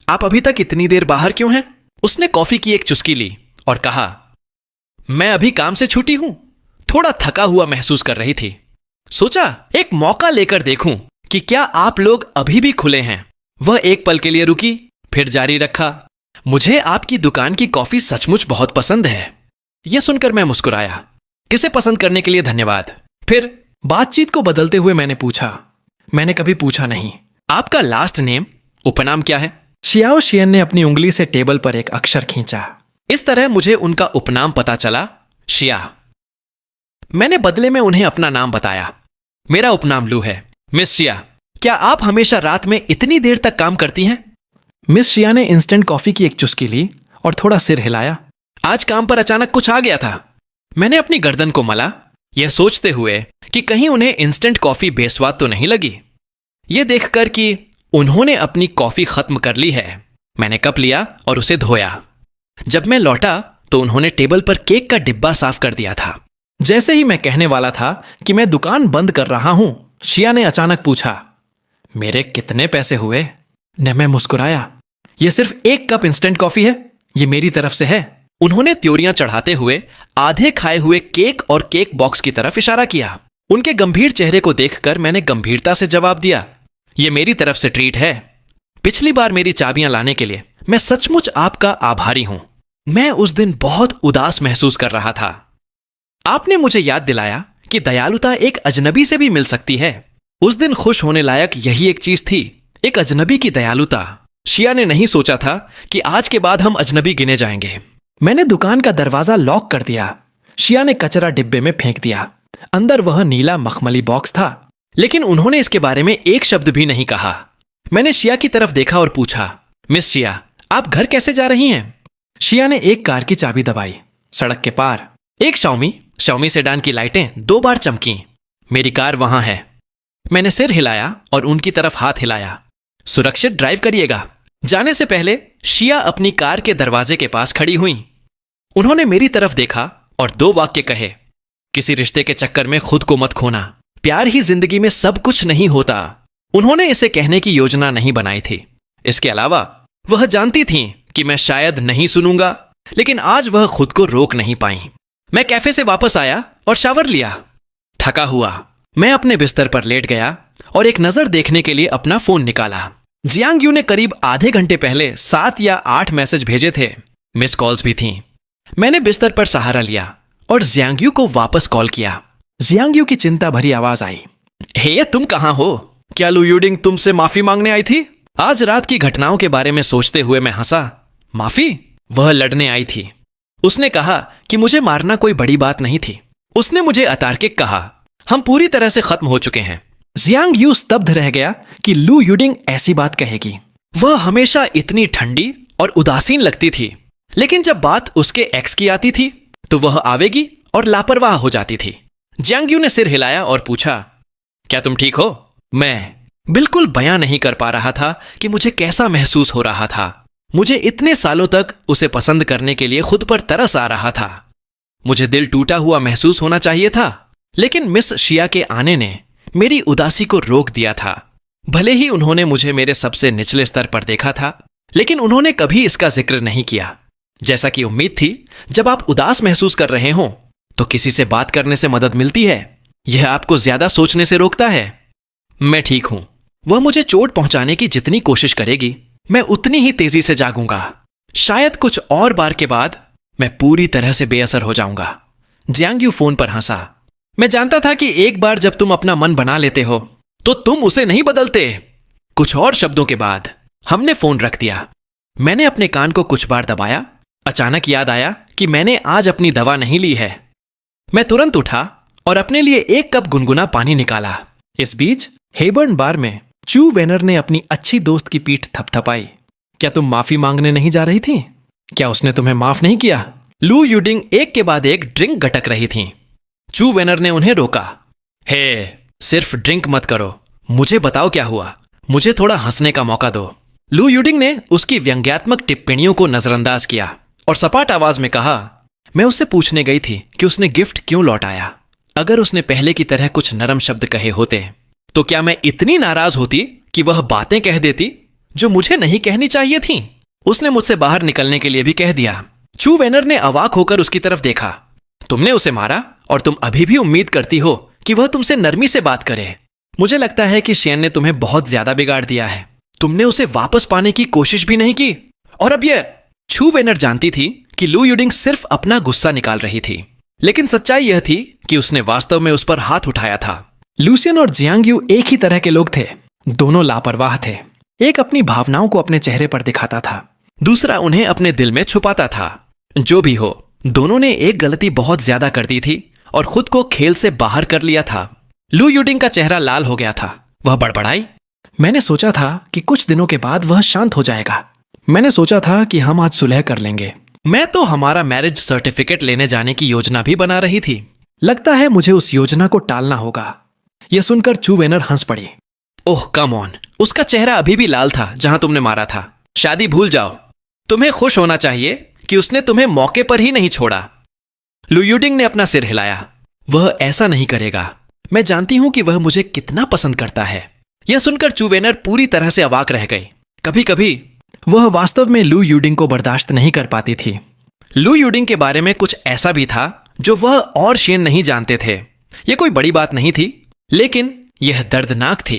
आप अभी तक इतनी देर बाहर क्यों हैं? उसने कॉफी की एक चुस्की ली और कहा, मैं अभी काम से छूटी हूं। थोड़ा थका हुआ महसूस कर रही थी। सोचा एक मौका लेकर देखूं कि क्या आप लोग अभी भी खुले हैं। वह एक पल के लिए रुकी, फिर जारी रखा, मुझे आपकी दुकान की कॉफी सचमुच बहुत पसंद है। यह सुनकर मैं मुस्कुराया। किसे पसंद करने के लिए धन्यवाद। फिर बातचीत को बदलते हुए मैंने पूछा, मैंने कभी पूछा नहीं, आपका लास्ट नेम, उपनाम क्या है? शियाओ शियन ने अपनी उंगली से टेबल पर एक अक्षर खींचा। इस तरह मुझे उनका उपनाम पता चला, शिया। मैंने बदले में उन्हें अपना नाम बताया। मेरा उपनाम लू है। मिस शिया, क्या आप हमेशा रात में इतनी देर तक काम करती हैं? मिस शिया ने इंस्टेंट कॉफी की एक चुस्की ली और थोड़ा सिर हिलाया। आज काम पर अचानक कुछ आ गया था। मैंने अपनी गर्दन को मला, यह सोचते हुए कि कहीं उन्हें इंस्टेंट कॉफी बेस्वाद तो नहीं लगी। यह देखकर कि उन्होंने अपनी कॉफी खत्म कर ली है, मैंने कप लिया और उसे धोया। जब मैं लौटा तो उन्होंने टेबल पर केक का डिब्बा साफ कर दिया था। जैसे ही मैं कहने वाला था कि मैं दुकान बंद कर रहा हूं, शिया ने अचानक पूछा, मेरे कितने पैसे हुए? मैं मुस्कुराया। यह सिर्फ 1 कप इंस्टेंट कॉफी है, यह मेरी तरफ से है। उन्होंने त्योरियां चढ़ाते हुए आधे खाए हुए केक और केक बॉक्स की तरफ इशारा किया। उनके गंभीर चेहरे को देखकर मैंने गंभीरता से जवाब दिया, यह मेरी तरफ से ट्रीट है। पिछली बार मेरी चाबियां लाने के लिए मैं सचमुच आपका आभारी हूं। मैं उस दिन बहुत उदास महसूस कर रहा था। आपने मुझे याद दिलाया कि दयालुता एक अजनबी से भी मिल सकती है। उस दिन खुश होने लायक यही एक चीज थी, एक अजनबी की दयालुता। शिया ने नहीं सोचा था कि आज के बाद हम अजनबी गिने जाएंगे। मैंने दुकान का दरवाजा लॉक कर दिया। शिया ने कचरा डिब्बे में फेंक दिया। अंदर वह नीला मखमली बॉक्स था, लेकिन उन्होंने इसके बारे में एक शब्द भी नहीं कहा। मैंने शिया की तरफ देखा और पूछा, मिस शिया, आप घर कैसे जा रही हैं? शिया ने एक कार की चाबी दबाई। सड़क के पार एक शाओमी सेडान की लाइटें 2 बार चमकीं। मेरी कार वहां है। मैंने सिर हिलाया और उनकी तरफ हाथ हिलाया। सुरक्षित ड्राइव करिएगा। जाने से पहले शिया अपनी कार के दरवाजे के पास खड़ी हुई। उन्होंने मेरी तरफ देखा और 2 वाक्य कहे, किसी रिश्ते के चक्कर में खुद को मत खोना, प्यार ही जिंदगी में सब कुछ नहीं होता। उन्होंने इसे कहने की योजना नहीं बनाई थी। इसके अलावा वह जानती थीं कि मैं शायद नहीं सुनूंगा, लेकिन आज वह खुद को रोक नहीं पाई। मैं कैफे से वापस आया और शावर लिया। थका हुआ मैं अपने बिस्तर पर लेट गया और एक नजर देखने के लिए अपना फोन निकाला। जियांग यू ने करीब आधे घंटे पहले 7 या 8 मैसेज भेजे थे। मिस कॉल्स भी थीं। मैंने बिस्तर पर सहारा लिया और जियांग यू को वापस कॉल किया। जियांग यू की चिंता भरी आवाज आई, हे तुम कहां हो? क्या लू यूडिंग तुमसे माफी मांगने आई थी? आज रात की घटनाओं के बारे में सोचते हुए मैं हंसा। माफी? वह लड़ने आई थी। उसने कहा कि मुझे मारना कोई बड़ी बात नहीं थी। उसने मुझे अतार्किक कहा, हम पूरी तरह से खत्म हो चुके हैं। जियांग यू स्तब्ध रह गया कि लू यूडिंग ऐसी बात कहेगी। वह हमेशा इतनी ठंडी और उदासीन लगती थी, लेकिन जब बात उसके एक्स की आती थी तो वह आवेगी और लापरवाह हो जाती थी। जियांग यू ने सिर हिलाया और पूछा, क्या तुम ठीक हो? मैं बिल्कुल बयां नहीं कर पा रहा था कि मुझे कैसा महसूस हो रहा था। मुझे इतने सालों तक उसे पसंद करने के लिए खुद पर तरस आ रहा था। मुझे दिल टूटा हुआ महसूस होना चाहिए था, लेकिन मिस शिया के आने ने मेरी उदासी को रोक दिया था। भले ही उन्होंने मुझे मेरे सबसे निचले स्तर पर देखा था, लेकिन उन्होंने कभी इसका जिक्र नहीं किया। जैसा कि उम्मीद थी, जब आप उदास महसूस कर रहे हों तो किसी से बात करने से मदद मिलती है। यह आपको ज्यादा सोचने से रोकता है। मैं ठीक हूं। वह मुझे चोट पहुंचाने की जितनी कोशिश करेगी, मैं उतनी ही तेजी से जागूंगा। शायद कुछ और बार के बाद मैं पूरी तरह से बेअसर हो जाऊंगा। जियांग यू फोन पर हंसा। मैं जानता था कि एक बार जब तुम अपना मन बना लेते हो तो तुम उसे नहीं बदलते। कुछ और शब्दों के बाद हमने फोन रख दिया। मैंने अपने कान को कुछ बार दबाया। अचानक याद आया कि मैंने आज अपनी दवा नहीं ली है। मैं तुरंत उठा और अपने लिए 1 कप गुनगुना पानी निकाला। इस बीच हेबर्न बार में चू वेनर ने अपनी अच्छी दोस्त की पीठ थपथपाई। क्या तुम माफी मांगने नहीं जा रही थी? क्या उसने तुम्हें माफ नहीं किया? लू यूडिंग एक के बाद एक ड्रिंक गटक रही थी। चू वेनर ने उन्हें रोका। हे, सिर्फ ड्रिंक मत करो, मुझे बताओ क्या हुआ। मुझे थोड़ा हंसने का मौका दो। लू यूडिंग ने उसकी व्यंग्यात्मक टिप्पणियों को नजरअंदाज किया और सपाट आवाज में कहा, मैं उससे पूछने गई थी कि उसने गिफ्ट क्यों लौटाया। अगर उसने पहले की तरह कुछ नरम शब्द कहे होते तो क्या मैं इतनी नाराज होती कि वह बातें कह देती जो मुझे नहीं कहनी चाहिए थी। उसने मुझसे बाहर निकलने के लिए भी कह दिया। चू वेनर ने अवाक होकर उसकी तरफ देखा। तुमने उसे मारा और तुम अभी भी उम्मीद करती हो कि वह तुमसे नरमी से बात करे। मुझे लगता है कि शियन ने तुम्हें बहुत ज्यादा बिगाड़ दिया है। तुमने उसे वापस पाने की कोशिश भी नहीं की। और अब यह चू वेनर जानती थी कि लू यूडिंग सिर्फ अपना गुस्सा निकाल रही थी, लेकिन सच्चाई यह थी कि उसने वास्तव में उस पर हाथ उठाया था। लूसियन और जियांग यू एक ही तरह के लोग थे। दोनों लापरवाह थे। एक अपनी भावनाओं को अपने चेहरे पर दिखाता था, दूसरा उन्हें अपने दिल में छुपाता था। जो भी हो, दोनों ने एक गलती बहुत ज्यादा कर दी थी और खुद को खेल से बाहर कर लिया था। लू यूडिंग का चेहरा लाल हो गया था। वह बड़बड़ाई, मैंने सोचा था कि कुछ दिनों के बाद वह शांत हो जाएगा। मैंने सोचा था कि हम आज सुलह कर लेंगे। मैं तो हमारा मैरिज सर्टिफिकेट लेने जाने की योजना भी बना रही थी। लगता है मुझे उस योजना को टालना होगा। यह सुनकर चू वेनर हंस पड़ी। ओह कम ऑन, उसका चेहरा अभी भी लाल था जहां तुमने मारा था। शादी भूल जाओ। तुम्हें खुश होना चाहिए कि उसने तुम्हें मौके पर ही नहीं छोड़ा। लू यूडिंग ने अपना सिर हिलाया। वह ऐसा नहीं करेगा। मैं जानती हूं कि वह मुझे कितना पसंद करता है। यह सुनकर चू वेनर पूरी तरह से अवाक रह गई। कभी कभी वह वास्तव में लू यूडिंग को बर्दाश्त नहीं कर पाती थी। लू यूडिंग के बारे में कुछ ऐसा भी था जो वह और शियन नहीं जानते थे। यह कोई बड़ी बात नहीं थी, लेकिन यह दर्दनाक थी।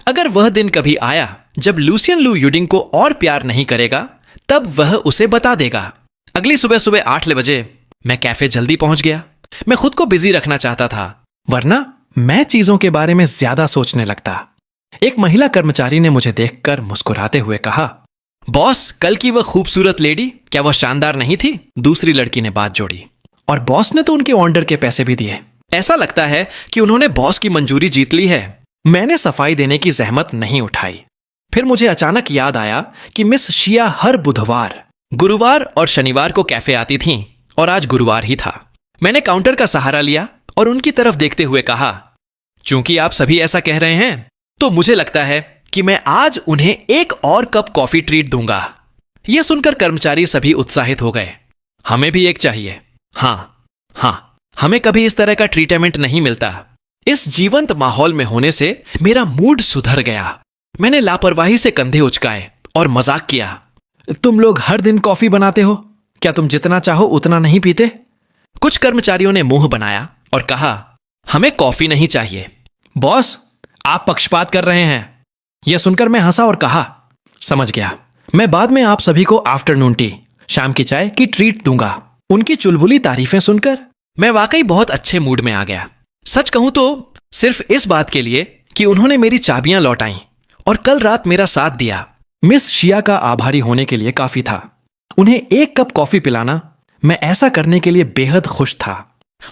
अगर वह दिन कभी आया जब लूसियन लू यूडिंग को और प्यार नहीं करेगा, तब वह उसे बता देगा। अगली सुबह सुबह 8 बजे मैं कैफे जल्दी पहुंच गया। मैं खुद को बिजी रखना चाहता था, वरना मैं चीजों के बारे में ज्यादा सोचने लगता। एक महिला कर्मचारी ने मुझे देखकर मुस्कुराते हुए कहा, बॉस, कल की वह खूबसूरत लेडी, क्या वह शानदार नहीं थी? दूसरी लड़की ने बात जोड़ी। और बॉस ने तो उनके ऑर्डर के पैसे भी दिए। ऐसा लगता है कि उन्होंने बॉस की मंजूरी जीत ली है। मैंने सफाई देने की जहमत नहीं उठाई। फिर मुझे अचानक याद आया कि मिस शिया हर बुधवार, गुरुवार और शनिवार को कैफे आती थीं और आज गुरुवार ही था। मैंने काउंटर का सहारा लिया और उनकी तरफ देखते हुए कहा, चूंकि आप सभी ऐसा कह रहे हैं तो मुझे लगता है कि मैं आज उन्हें एक और कप कॉफी ट्रीट दूंगा। यह सुनकर कर्मचारी सभी उत्साहित हो गए। हमें भी एक चाहिए। हाँ, हमें कभी इस तरह का ट्रीटमेंट नहीं मिलता। इस जीवंत माहौल में होने से मेरा मूड सुधर गया। मैंने लापरवाही से कंधे उचकाए और मजाक किया, तुम लोग हर दिन कॉफी बनाते हो? क्या तुम जितना चाहो उतना नहीं पीते? कुछ कर्मचारियों ने मुंह बनाया और कहा, हमें कॉफी नहीं चाहिए। बॉस, आप पक्षपात कर रहे हैं। यह सुनकर मैं हंसा और कहा, समझ गया, मैं बाद में आप सभी को आफ्टरनून टी, शाम की चाय की ट्रीट दूंगा। उनकी चुलबुली तारीफें सुनकर मैं वाकई बहुत अच्छे मूड में आ गया। सच कहूं तो सिर्फ इस बात के लिए कि उन्होंने मेरी चाबियां लौटाई और कल रात मेरा साथ दिया, मिस शिया का आभारी होने के लिए काफी था। उन्हें एक कप कॉफी पिलाना, मैं ऐसा करने के लिए बेहद खुश था।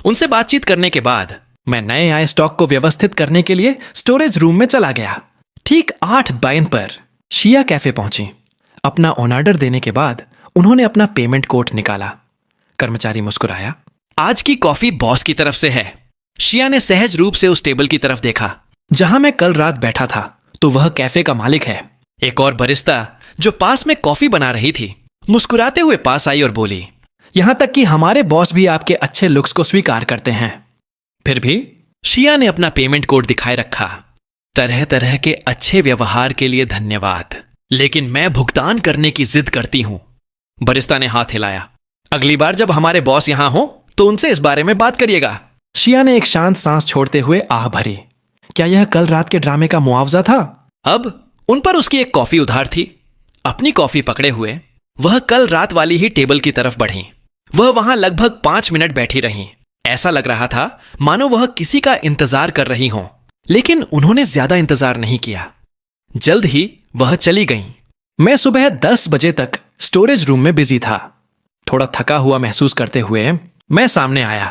उनसे बातचीत करने के बाद मैं नए आए स्टॉक को व्यवस्थित करने के लिए स्टोरेज रूम में चला गया। ठीक 8:52 पर शिया कैफे पहुंची। अपना ऑन ऑर्डर देने के बाद उन्होंने अपना पेमेंट कोड निकाला। कर्मचारी मुस्कुराया, आज की कॉफी बॉस की तरफ से है। शिया ने सहज रूप से उस टेबल की तरफ देखा जहां मैं कल रात बैठा था, तो वह कैफे का मालिक है। एक और बरिस्ता जो पास में कॉफी बना रही थी, मुस्कुराते हुए पास आई और बोली, यहां तक कि हमारे बॉस भी आपके अच्छे लुक्स को स्वीकार करते हैं। फिर भी शिया ने अपना पेमेंट कोड दिखाए रखा। तरह तरह के अच्छे व्यवहार के लिए धन्यवाद, लेकिन मैं भुगतान करने की जिद करती हूं। बरिस्ता ने हाथ हिलाया, अगली बार जब हमारे बॉस यहां हो तो उनसे इस बारे में बात करिएगा। शिया ने एक शांत सांस छोड़ते हुए आह भरी। क्या यह कल रात के ड्रामे का मुआवजा था? अब उन पर उसकी एक कॉफी उधार थी। अपनी कॉफी पकड़े हुए वह कल रात वाली ही टेबल की तरफ बढ़ी। वह वहां लगभग 5 मिनट बैठी रहीं। ऐसा लग रहा था मानो वह किसी का इंतजार कर रही हों, लेकिन उन्होंने ज्यादा इंतजार नहीं किया। जल्द ही वह चली गईं। मैं सुबह 10 बजे तक स्टोरेज रूम में बिजी था। थोड़ा थका हुआ महसूस करते हुए मैं सामने आया।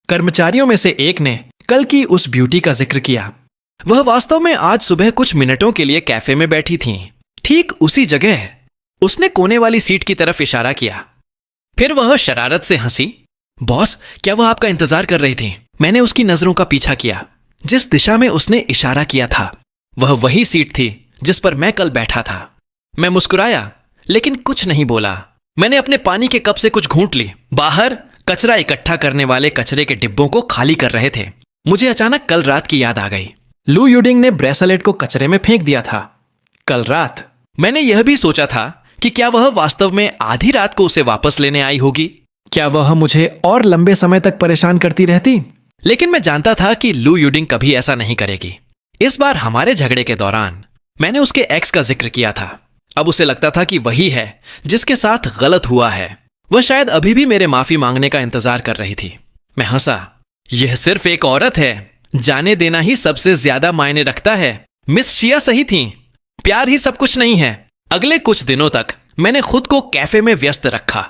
कर्मचारियों में से एक ने कल की उस ब्यूटी का जिक्र किया। वह वास्तव में आज सुबह कुछ मिनटों के लिए कैफे में बैठी थीं। ठीक उसी जगह उसने कोने वाली सीट की तरफ इशारा किया। फिर वह शरारत से हंसी। बॉस, क्या वह आपका इंतजार कर रही थी? मैंने उसकी नजरों का पीछा किया। जिस दिशा में उसने इशारा किया था वह वही सीट थी जिस पर मैं कल बैठा था। मैं मुस्कुराया लेकिन कुछ नहीं बोला। मैंने अपने पानी के कप से कुछ घूंट ली। बाहर कचरा इकट्ठा करने वाले कचरे के डिब्बों को खाली कर रहे थे। मुझे अचानक कल रात की याद आ गई। लू यूडिंग ने ब्रेसलेट को कचरे में फेंक दिया था। कल रात मैंने यह भी सोचा था कि क्या वह वास्तव में आधी रात को उसे वापस लेने आई होगी। क्या वह मुझे और लंबे समय तक परेशान करती रहती? लेकिन मैं जानता था कि लू यूडिंग कभी ऐसा नहीं करेगी। इस बार हमारे झगड़े के दौरान मैंने उसके एक्स का जिक्र किया था। अब उसे लगता था कि वही है जिसके साथ गलत हुआ है। वह शायद अभी भी मेरे माफी मांगने का इंतजार कर रही थी। मैं हंसा। यह सिर्फ एक औरत है, जाने देना ही सबसे ज्यादा मायने रखता है। मिस शिया सही थीं। प्यार ही सब कुछ नहीं है। अगले कुछ दिनों तक मैंने खुद को कैफे में व्यस्त रखा।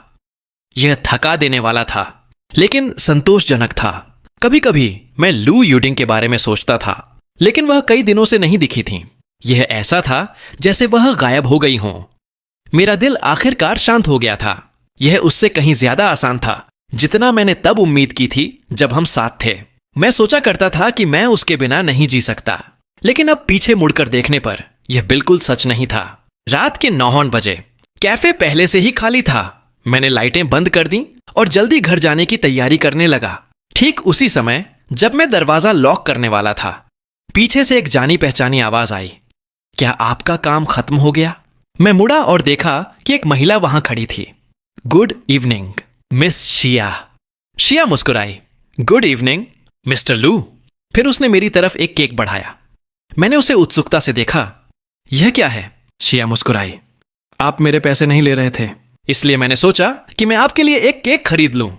यह थका देने वाला था लेकिन संतोषजनक था। कभी कभी मैं लू यूडिंग के बारे में सोचता था, लेकिन वह कई दिनों से नहीं दिखी थी। यह ऐसा था जैसे वह गायब हो गई हों। मेरा दिल आखिरकार शांत हो गया था। यह उससे कहीं ज्यादा आसान था जितना मैंने तब उम्मीद की थी जब हम साथ थे। मैं सोचा करता था कि मैं उसके बिना नहीं जी सकता, लेकिन अब पीछे मुड़कर देखने पर यह बिल्कुल सच नहीं था। रात के 9 बजे कैफे पहले से ही खाली था। मैंने लाइटें बंद कर दी और जल्दी घर जाने की तैयारी करने लगा। ठीक उसी समय जब मैं दरवाजा लॉक करने वाला था, पीछे से एक जानी पहचानी आवाज आई, क्या आपका काम खत्म हो गया? मैं मुड़ा और देखा कि एक महिला वहां खड़ी थी। Good evening miss Shia. Shia मुस्कुराई। गुड इवनिंग मिस्टर लू। फिर उसने मेरी तरफ एक केक बढ़ाया। मैंने उसे उत्सुकता से देखा। यह क्या है? शिया मुस्कुराई। आप मेरे पैसे नहीं ले रहे थे, इसलिए मैंने सोचा कि मैं आपके लिए एक केक खरीद लूं।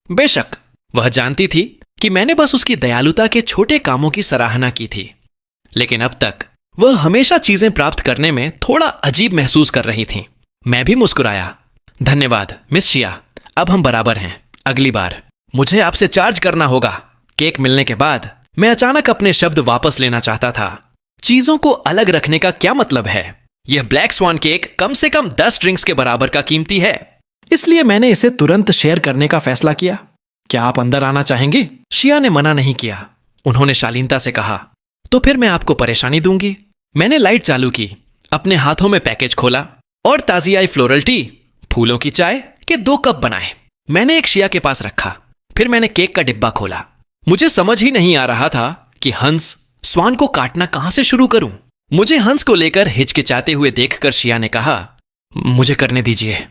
बेशक वह जानती थी कि मैंने बस उसकी दयालुता के छोटे कामों की सराहना की थी, लेकिन अब तक वह हमेशा चीजें प्राप्त करने में थोड़ा अजीब महसूस कर रही थी। मैं भी मुस्कुराया। धन्यवाद मिस शिया, अब हम बराबर हैं। अगली बार मुझे आपसे चार्ज करना होगा। केक मिलने के बाद मैं अचानक अपने शब्द वापस लेना चाहता था। चीजों को अलग रखने का क्या मतलब है? यह ब्लैक स्वान केक कम से कम 10 ड्रिंक्स के बराबर का कीमती है, इसलिए मैंने इसे तुरंत शेयर करने का फैसला किया। क्या आप अंदर आना चाहेंगे? शिया ने मना नहीं किया। उन्होंने शालीनता से कहा, तो फिर मैं आपको परेशानी दूंगी। मैंने लाइट चालू की, अपने हाथों में पैकेज खोला और ताजी आई फ्लोरल टी, फूलों की चाय के 2 कप बनाए। मैंने एक शिया के पास रखा। फिर मैंने केक का डिब्बा खोला। मुझे समझ ही नहीं आ रहा था कि हंस स्वान को काटना कहां से शुरू करूं। मुझे हंस को लेकर हिचकिचाते हुए देखकर शिया ने कहा, मुझे करने दीजिए।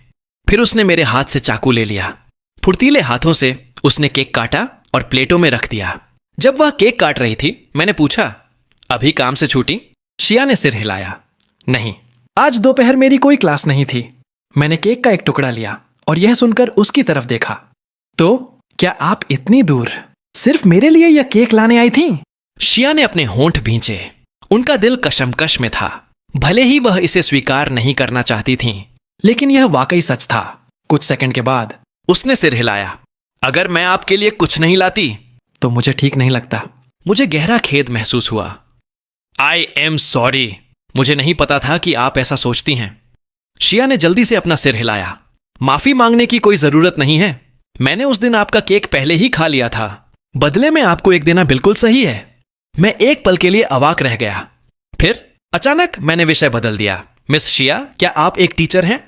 फिर उसने मेरे हाथ से चाकू ले लिया। फुर्तीले हाथों से उसने केक काटा और प्लेटों में रख दिया। जब वह केक काट रही थी, मैंने पूछा, अभी काम से छूटी? शिया ने सिर हिलाया। नहीं, आज दोपहर मेरी कोई क्लास नहीं थी। मैंने केक का एक टुकड़ा लिया और यह सुनकर उसकी तरफ देखा। तो क्या आप इतनी दूर सिर्फ मेरे लिए यह केक लाने आई थी? शिया ने अपने होंठ भींचे। उनका दिल कशमकश में था। भले ही वह इसे स्वीकार नहीं करना चाहती थीं, लेकिन यह वाकई सच था। कुछ सेकंड के बाद उसने सिर हिलाया। अगर मैं आपके लिए कुछ नहीं लाती तो मुझे ठीक नहीं लगता। मुझे गहरा खेद महसूस हुआ। आई एम सॉरी, मुझे नहीं पता था कि आप ऐसा सोचती हैं। शिया ने जल्दी से अपना सिर हिलाया। माफी मांगने की कोई जरूरत नहीं है। मैंने उस दिन आपका केक पहले ही खा लिया था। बदले में आपको एक देना बिल्कुल सही है। मैं एक पल के लिए अवाक रह गया। फिर अचानक मैंने विषय बदल दिया। मिस शिया, क्या आप एक टीचर हैं?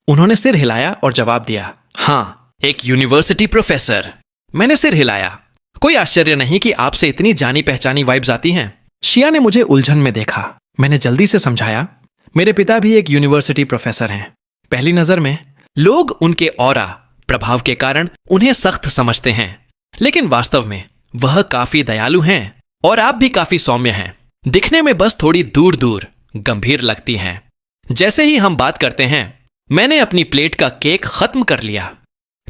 उन्होंने सिर हिलाया और जवाब दिया, हाँ, एक यूनिवर्सिटी प्रोफेसर। मैंने सिर हिलाया। कोई आश्चर्य नहीं कि आपसे इतनी जानी पहचानी वाइब्स आती हैं। शिया ने मुझे उलझन में देखा। मैंने जल्दी से समझाया, मेरे पिता भी एक यूनिवर्सिटी प्रोफेसर हैं। पहली नजर में लोग उनके ऑरा प्रभाव के कारण उन्हें सख्त समझते हैं, लेकिन वास्तव में वह काफी दयालु हैं और आप भी काफी सौम्य हैं। दिखने में बस थोड़ी दूर दूर गंभीर लगती हैं। जैसे ही हम बात करते हैं, मैंने अपनी प्लेट का केक खत्म कर लिया।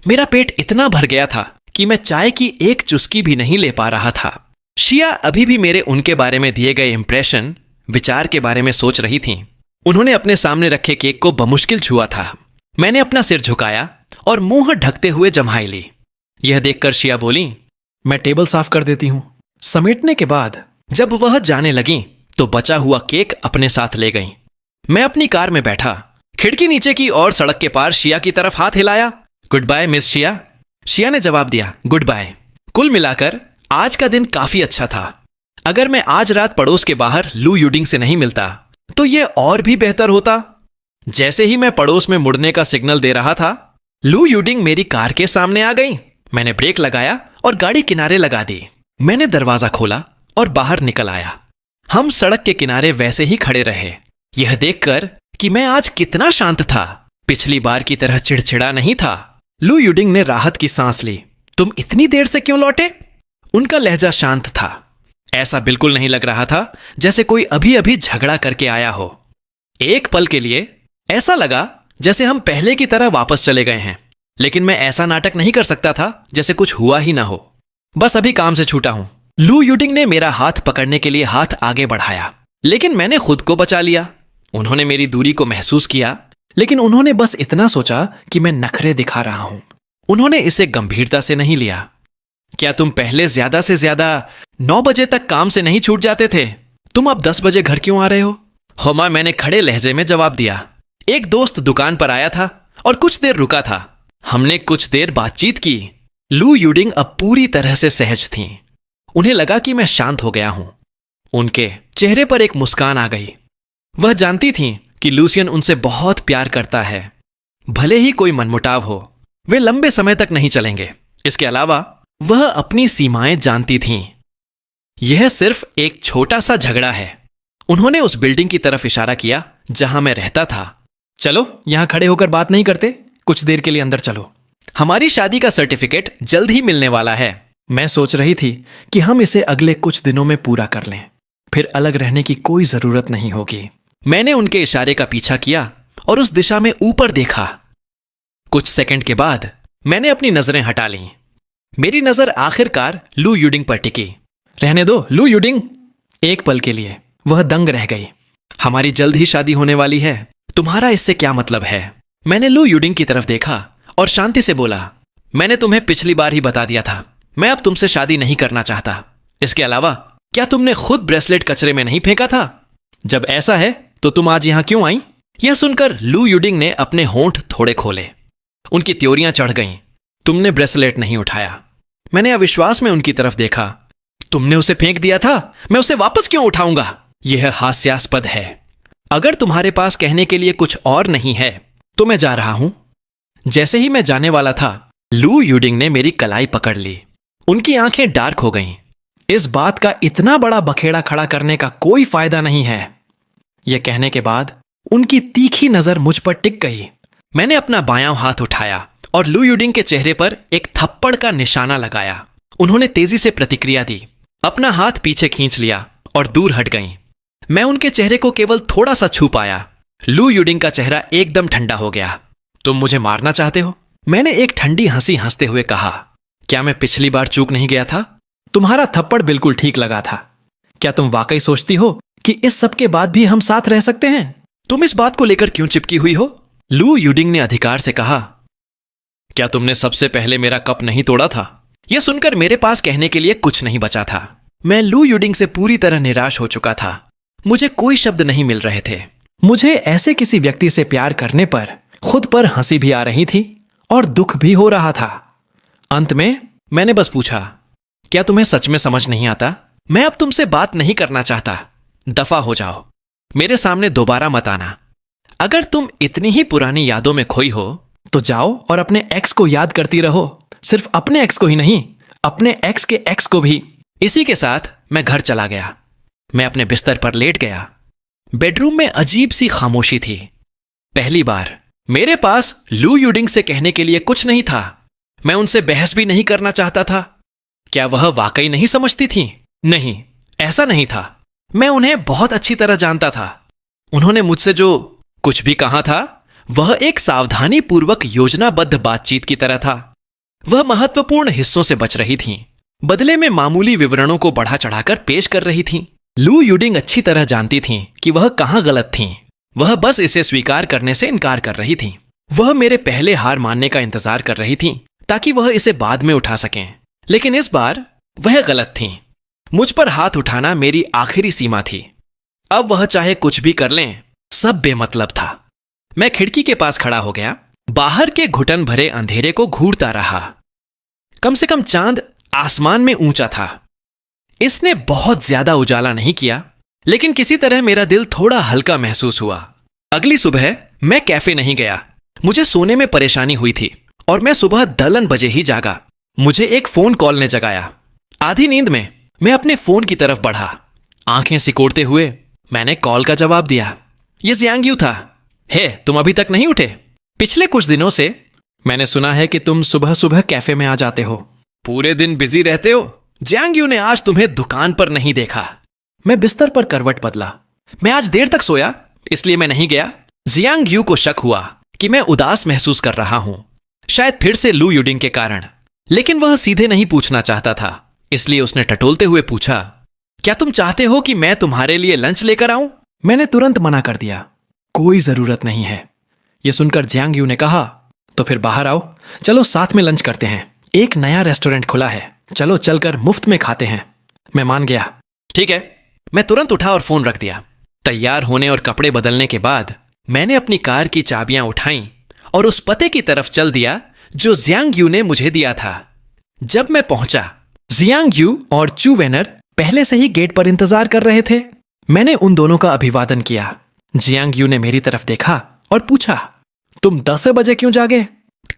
मेरा पेट इतना भर गया था कि मैं चाय की एक चुस्की भी नहीं ले पा रहा था। शिया अभी भी मेरे उनके बारे में दिए गए इंप्रेशन विचार के बारे में सोच रही थीं। उन्होंने अपने सामने रखे केक को बमुश्किल छुआ था। मैंने अपना सिर झुकाया और मुंह ढकते हुए जम्हाई ली। यह देखकर शिया बोली, मैं टेबल साफ कर देती हूं। समेटने के बाद जब वह जाने लगी तो बचा हुआ केक अपने साथ ले गई। मैं अपनी कार में बैठा, खिड़की नीचे की और सड़क के पार शिया की तरफ हाथ हिलाया। Good bye miss Shia. शिया ने जवाब दिया, गुड बाय। कुल मिलाकर आज का दिन काफी अच्छा था। अगर मैं आज रात पड़ोस के बाहर लू यूडिंग से नहीं मिलता तो यह और भी बेहतर होता। जैसे ही मैं पड़ोस में मुड़ने का सिग्नल दे रहा था, लू यूडिंग मेरी कार के सामने आ गई। मैंने ब्रेक लगाया और गाड़ी किनारे लगा दी। मैंने दरवाजा खोला और बाहर निकल आया। हम सड़क के किनारे वैसे ही खड़े रहे, यह देखकर कि मैं आज कितना शांत था। पिछली बार की तरह चिड़चिड़ा नहीं था। लू यूडिंग ने राहत की सांस ली। तुम इतनी देर से क्यों लौटे? उनका लहजा शांत था। ऐसा बिल्कुल नहीं लग रहा था जैसे कोई अभी अभी झगड़ा करके आया हो। एक पल के लिए ऐसा लगा जैसे हम पहले की तरह वापस चले गए हैं, लेकिन मैं ऐसा नाटक नहीं कर सकता था जैसे कुछ हुआ ही ना हो। बस अभी काम से छूटा हूं। लू यूडिंग ने मेरा हाथ पकड़ने के लिए हाथ आगे बढ़ाया, लेकिन मैंने खुद को बचा लिया। उन्होंने मेरी दूरी को महसूस किया, लेकिन उन्होंने बस इतना सोचा कि मैं नखरे दिखा रहा हूं। उन्होंने इसे गंभीरता से नहीं लिया। क्या तुम पहले ज्यादा से ज्यादा 9 बजे तक काम से नहीं छूट जाते थे? तुम अब 10 बजे घर क्यों आ रहे हो? होमा, मैंने खड़े लहजे में जवाब दिया। एक दोस्त दुकान पर आया था और कुछ देर रुका था। हमने कुछ देर बातचीत की। लू यूडिंग अब पूरी तरह से सहज थीं। उन्हें लगा कि मैं शांत हो गया हूं। उनके चेहरे पर एक मुस्कान आ गई। वह जानती थीं कि लूसियन उनसे बहुत प्यार करता है। भले ही कोई मनमुटाव हो, वे लंबे समय तक नहीं चलेंगे। इसके अलावा वह अपनी सीमाएं जानती थीं। यह सिर्फ एक छोटा सा झगड़ा है। उन्होंने उस बिल्डिंग की तरफ इशारा किया जहां मैं रहता था। चलो, यहां खड़े होकर बात नहीं करते, कुछ देर के लिए अंदर चलो। हमारी शादी का सर्टिफिकेट जल्द ही मिलने वाला है। मैं सोच रही थी कि हम इसे अगले कुछ दिनों में पूरा कर लें, फिर अलग रहने की कोई जरूरत नहीं होगी। मैंने उनके इशारे का पीछा किया और उस दिशा में ऊपर देखा। कुछ सेकंड के बाद मैंने अपनी नजरें हटा लीं। मेरी नजर आखिरकार लू यूडिंग पर टिकी। रहने दो लू यूडिंग। एक पल के लिए वह दंग रह गई। हमारी जल्द ही शादी होने वाली है, तुम्हारा इससे क्या मतलब है? मैंने लू यूडिंग की तरफ देखा और शांति से बोला, मैंने तुम्हें पिछली बार ही बता दिया था, मैं अब तुमसे शादी नहीं करना चाहता। इसके अलावा क्या तुमने खुद ब्रेसलेट कचरे में नहीं फेंका था? जब ऐसा है तो तुम आज यहां क्यों आई? यह सुनकर लू यूडिंग ने अपने होंठ थोड़े खोले। उनकी त्योरियां चढ़ गईं। तुमने ब्रेसलेट नहीं उठाया। मैंने अविश्वास में उनकी तरफ देखा। तुमने उसे फेंक दिया था, मैं उसे वापस क्यों उठाऊंगा? यह हास्यास्पद है। अगर तुम्हारे पास कहने के लिए कुछ और नहीं है तो मैं जा रहा हूं। जैसे ही मैं जाने वाला था, लू यूडिंग ने मेरी कलाई पकड़ ली। उनकी आंखें डार्क हो गईं। इस बात का इतना बड़ा बखेड़ा खड़ा करने का कोई फायदा नहीं है। यह कहने के बाद उनकी तीखी नजर मुझ पर टिक गई। मैंने अपना बायां हाथ उठाया और लू यूडिंग के चेहरे पर एक थप्पड़ का निशाना लगाया। उन्होंने तेजी से प्रतिक्रिया दी, अपना हाथ पीछे खींच लिया और दूर हट गईं। मैं उनके चेहरे को केवल थोड़ा सा छू पाया। लू यूडिंग का चेहरा एकदम ठंडा हो गया। तुम मुझे मारना चाहते हो? मैंने एक ठंडी हंसी हंसते हुए कहा। क्या मैं पिछली बार चूक नहीं गया था? तुम्हारा थप्पड़ बिल्कुल ठीक लगा था। क्या तुम वाकई सोचती हो कि इस सब के बाद भी हम साथ रह सकते हैं? तुम इस बात को लेकर क्यों चिपकी हुई हो? लू यूडिंग ने अधिकार से कहा। क्या तुमने सबसे पहले मेरा कप नहीं तोड़ा था? यह सुनकर मेरे पास कहने के लिए कुछ नहीं बचा था। मैं लू यूडिंग से पूरी तरह निराश हो चुका था। मुझे कोई शब्द नहीं मिल रहे थे। मुझे ऐसे किसी व्यक्ति से प्यार करने पर खुद पर हंसी भी आ रही थी और दुख भी हो रहा था। अंत में मैंने बस पूछा, क्या तुम्हें सच में समझ नहीं आता? मैं अब तुमसे बात नहीं करना चाहता। दफा हो जाओ, मेरे सामने दोबारा मत आना। अगर तुम इतनी ही पुरानी यादों में खोई हो तो जाओ और अपने एक्स को याद करती रहो। सिर्फ अपने एक्स को ही नहीं, अपने एक्स के एक्स को भी। इसी के साथ मैं घर चला गया। मैं अपने बिस्तर पर लेट गया। बेडरूम में अजीब सी खामोशी थी। पहली बार मेरे पास लू यूडिंग से कहने के लिए कुछ नहीं था। मैं उनसे बहस भी नहीं करना चाहता था। क्या वह वाकई नहीं समझती थी? नहीं, ऐसा नहीं था। मैं उन्हें बहुत अच्छी तरह जानता था। उन्होंने मुझसे जो कुछ भी कहा था वह एक सावधानी पूर्वक योजनाबद्ध बातचीत की तरह था। वह महत्वपूर्ण हिस्सों से बच रही थीं, बदले में मामूली विवरणों को बढ़ा चढ़ाकर पेश कर रही थीं। लू यूडिंग अच्छी तरह जानती थीं कि वह कहां गलत थीं। वह बस इसे स्वीकार करने से इनकार कर रही थीं। वह मेरे पहले हार मानने का इंतजार कर रही थीं ताकि वह इसे बाद में उठा सकें। लेकिन इस बार वह गलत थीं। मुझ पर हाथ उठाना मेरी आखिरी सीमा थी। अब वह चाहे कुछ भी कर लें, सब बेमतलब था। मैं खिड़की के पास खड़ा हो गया। बाहर के घुटन भरे अंधेरे को घूरता रहा। कम से कम चांद आसमान में ऊंचा था। इसने बहुत ज्यादा उजाला नहीं किया, लेकिन किसी तरह मेरा दिल थोड़ा हल्का महसूस हुआ। अगली सुबह मैं कैफे नहीं गया। मुझे सोने में परेशानी हुई थी और मैं सुबह 10 बजे ही जागा। मुझे एक फोन कॉल ने जगाया। आधी नींद में मैं अपने फोन की तरफ बढ़ा। आंखें सिकोड़ते हुए मैंने कॉल का जवाब दिया। यह जियांग यू था। हे, तुम अभी तक नहीं उठे? पिछले कुछ दिनों से मैंने सुना है कि तुम सुबह सुबह कैफे में आ जाते हो। पूरे दिन बिजी रहते हो। जियांग यू ने आज तुम्हें दुकान पर नहीं देखा। मैं बिस्तर पर करवट बदला। मैं आज देर तक सोया, इसलिए मैं नहीं गया। जियांग यू को शक हुआ कि मैं उदास महसूस कर रहा हूं, शायद फिर से लू यूडिंग के कारण। लेकिन वह सीधे नहीं पूछना चाहता था, इसलिए उसने टटोलते हुए पूछा, क्या तुम चाहते हो कि मैं तुम्हारे लिए लंच लेकर आऊं? मैंने तुरंत मना कर दिया, कोई जरूरत नहीं है। यह सुनकर जियांग यू ने कहा, तो फिर बाहर आओ, चलो साथ में लंच करते हैं। एक नया रेस्टोरेंट खुला है, चलो चलकर मुफ्त में खाते हैं। मैं मान गया। ठीक है। मैं तुरंत उठा और फोन रख दिया। तैयार होने और कपड़े बदलने के बाद मैंने अपनी कार की चाबियां उठाईं और उस पते की तरफ चल दिया जो जियांग यू ने मुझे दिया था। जब मैं पहुंचा, जियांग यू और चू वेनर पहले से ही गेट पर इंतजार कर रहे थे। मैंने उन दोनों का अभिवादन किया। जियांग यू ने मेरी तरफ देखा और पूछा, तुम 10 बजे क्यों जागे?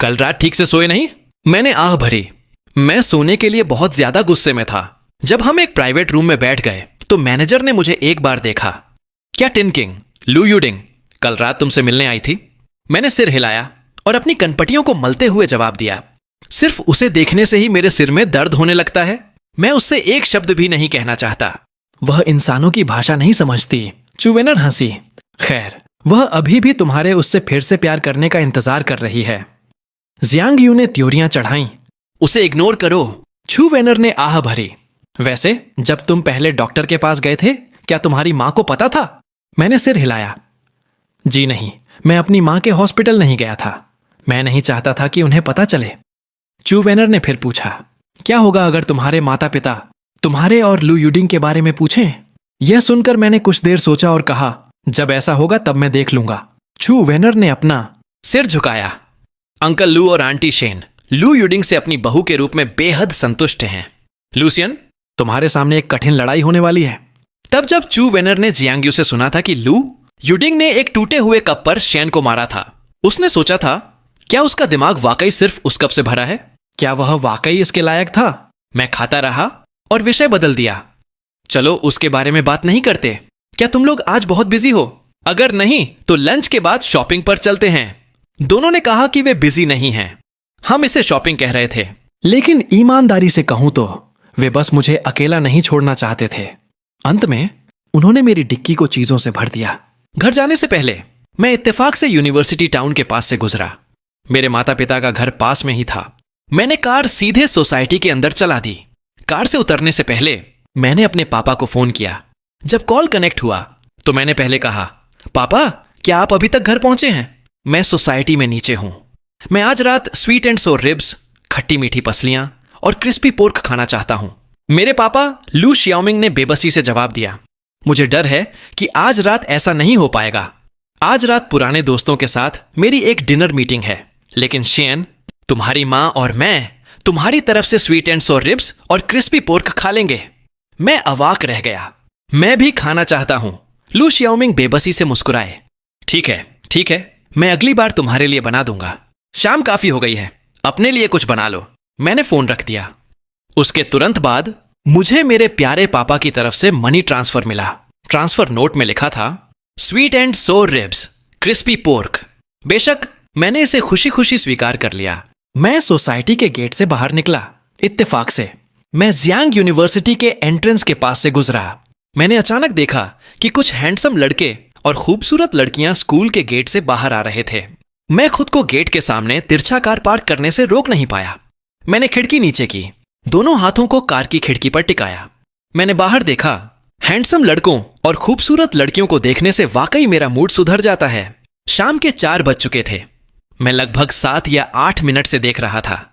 कल रात ठीक से सोए नहीं? मैंने आह भरी। मैं सोने के लिए बहुत ज्यादा गुस्से में था। जब हम एक प्राइवेट रूम में बैठ गए तो मैनेजर ने मुझे एक बार देखा। क्या टिन किंग, लू यूडिंग कल रात तुमसे मिलने आई थी? मैंने सिर हिलाया और अपनी कनपटियों को मलते हुए जवाब दिया। सिर्फ उसे देखने से ही मेरे सिर में दर्द होने लगता है। मैं उससे एक शब्द भी नहीं कहना चाहता। वह इंसानों की भाषा नहीं समझती। चुवेनर हंसी। खैर, वह अभी भी तुम्हारे उससे फिर से प्यार करने का इंतजार कर रही है। जियांग यू ने त्योरियां चढ़ाई। उसे इग्नोर करो, छू वेनर ने आह भरी। वैसे जब तुम पहले डॉक्टर के पास गए थे, क्या तुम्हारी मां को पता था? मैंने सिर हिलाया। जी नहीं, मैं अपनी मां के हॉस्पिटल नहीं गया था। मैं नहीं चाहता था कि उन्हें पता चले। चू वेनर ने फिर पूछा, क्या होगा अगर तुम्हारे माता पिता तुम्हारे और लू यूडिंग के बारे में पूछें? यह सुनकर मैंने कुछ देर सोचा और कहा, जब ऐसा होगा तब मैं देख लूंगा। छू वेनर ने अपना सिर झुकाया। अंकल लू और आंटी शेन लू यूडिंग से अपनी बहू के रूप में बेहद संतुष्ट हैं। लूसियन, तुम्हारे सामने एक कठिन लड़ाई होने वाली है। तब जब चू वेनर ने जियांग यू से सुना था कि लू यूडिंग ने एक टूटे हुए कप पर शेन को मारा था, उसने सोचा था, क्या उसका दिमाग वाकई सिर्फ उस कप से भरा है? क्या वह वाकई इसके लायक था? मैं खाता रहा और विषय बदल दिया। चलो उसके बारे में बात नहीं करते। क्या तुम लोग आज बहुत बिजी हो? अगर नहीं तो लंच के बाद शॉपिंग पर चलते हैं। दोनों ने कहा कि वे बिजी नहीं हैं। हम इसे शॉपिंग कह रहे थे, लेकिन ईमानदारी से कहूं तो वे बस मुझे अकेला नहीं छोड़ना चाहते थे। अंत में उन्होंने मेरी डिक्की को चीजों से भर दिया। घर जाने से पहले मैं इत्तेफाक से यूनिवर्सिटी टाउन के पास से गुजरा। मेरे माता पिता का घर पास में ही था। मैंने कार सीधे सोसाइटी के अंदर चला दी। कार से उतरने से पहले मैंने अपने पापा को फोन किया। जब कॉल कनेक्ट हुआ तो मैंने पहले कहा, पापा क्या आप अभी तक घर पहुंचे हैं? मैं सोसाइटी में नीचे हूं। मैं आज रात स्वीट एंड सोर रिब्स, खट्टी मीठी पसलियां और क्रिस्पी पोर्क खाना चाहता हूं। मेरे पापा लू शियाओमिंग ने बेबसी से जवाब दिया, मुझे डर है कि आज रात ऐसा नहीं हो पाएगा। आज रात पुराने दोस्तों के साथ मेरी एक डिनर मीटिंग है, लेकिन शेन, तुम्हारी मां और मैं तुम्हारी तरफ से स्वीट एंड सोर रिब्स और क्रिस्पी पोर्क खा लेंगे। मैं अवाक रह गया। मैं भी खाना चाहता हूं। लू शियाओमिंग बेबसी से मुस्कुराए। ठीक है, मैं अगली बार तुम्हारे लिए बना दूंगा। शाम काफी हो गई है, अपने लिए कुछ बना लो। मैंने फोन रख दिया। उसके तुरंत बाद मुझे मेरे प्यारे पापा की तरफ से मनी ट्रांसफर मिला। ट्रांसफर नोट में लिखा था, स्वीट एंड सोर रिब्स, क्रिस्पी पोर्क। बेशक मैंने इसे खुशी खुशी स्वीकार कर लिया। मैं सोसाइटी के गेट से बाहर निकला। इत्तेफाक से मैं जियांग यूनिवर्सिटी के एंट्रेंस के पास से गुजरा। मैंने अचानक देखा कि कुछ हैंडसम लड़के और खूबसूरत लड़कियां स्कूल के गेट से बाहर आ रहे थे। मैं खुद को गेट के सामने तिरछा कार पार्क करने से रोक नहीं पाया। मैंने खिड़की नीचे की, दोनों हाथों को कार की खिड़की पर टिकाया। मैंने बाहर देखा। हैंडसम लड़कों और खूबसूरत लड़कियों को देखने से वाकई मेरा मूड सुधर जाता है। शाम के 4 बज चुके थे। मैं लगभग 7 या 8 मिनट से देख रहा था।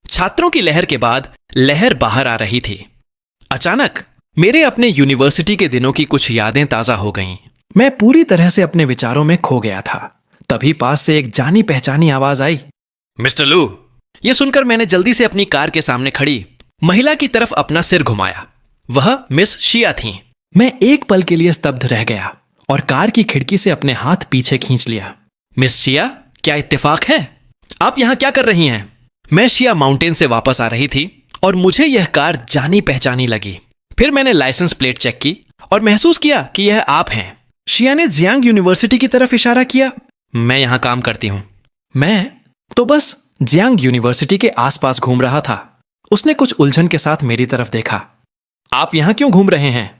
छात्रों की लहर के बाद लहर बाहर आ रही थी। अचानक मेरे अपने यूनिवर्सिटी के दिनों की कुछ यादें ताजा हो गईं। मैं पूरी तरह से अपने विचारों में खो गया था। तभी पास से एक जानी पहचानी आवाज आई, मिस्टर लू। यह सुनकर मैंने जल्दी से अपनी कार के सामने खड़ी महिला की तरफ अपना सिर घुमाया। वह मिस शिया थीं। मैं एक पल के लिए स्तब्ध रह गया और कार की खिड़की से अपने हाथ पीछे खींच लिया। मिस शिया, क्या इत्तेफाक है? आप यहां क्या कर रही हैं? मैं शिया माउंटेन से वापस आ रही थी और मुझे यह कार जानी पहचानी लगी। फिर मैंने लाइसेंस प्लेट चेक की और महसूस किया कि यह आप हैं। शिया ने जियांग यूनिवर्सिटी की तरफ इशारा किया। मैं यहां काम करती हूं। मैं तो बस जियांग यूनिवर्सिटी के आसपास घूम रहा था। उसने कुछ उलझन के साथ मेरी तरफ देखा। आप यहां क्यों घूम रहे हैं?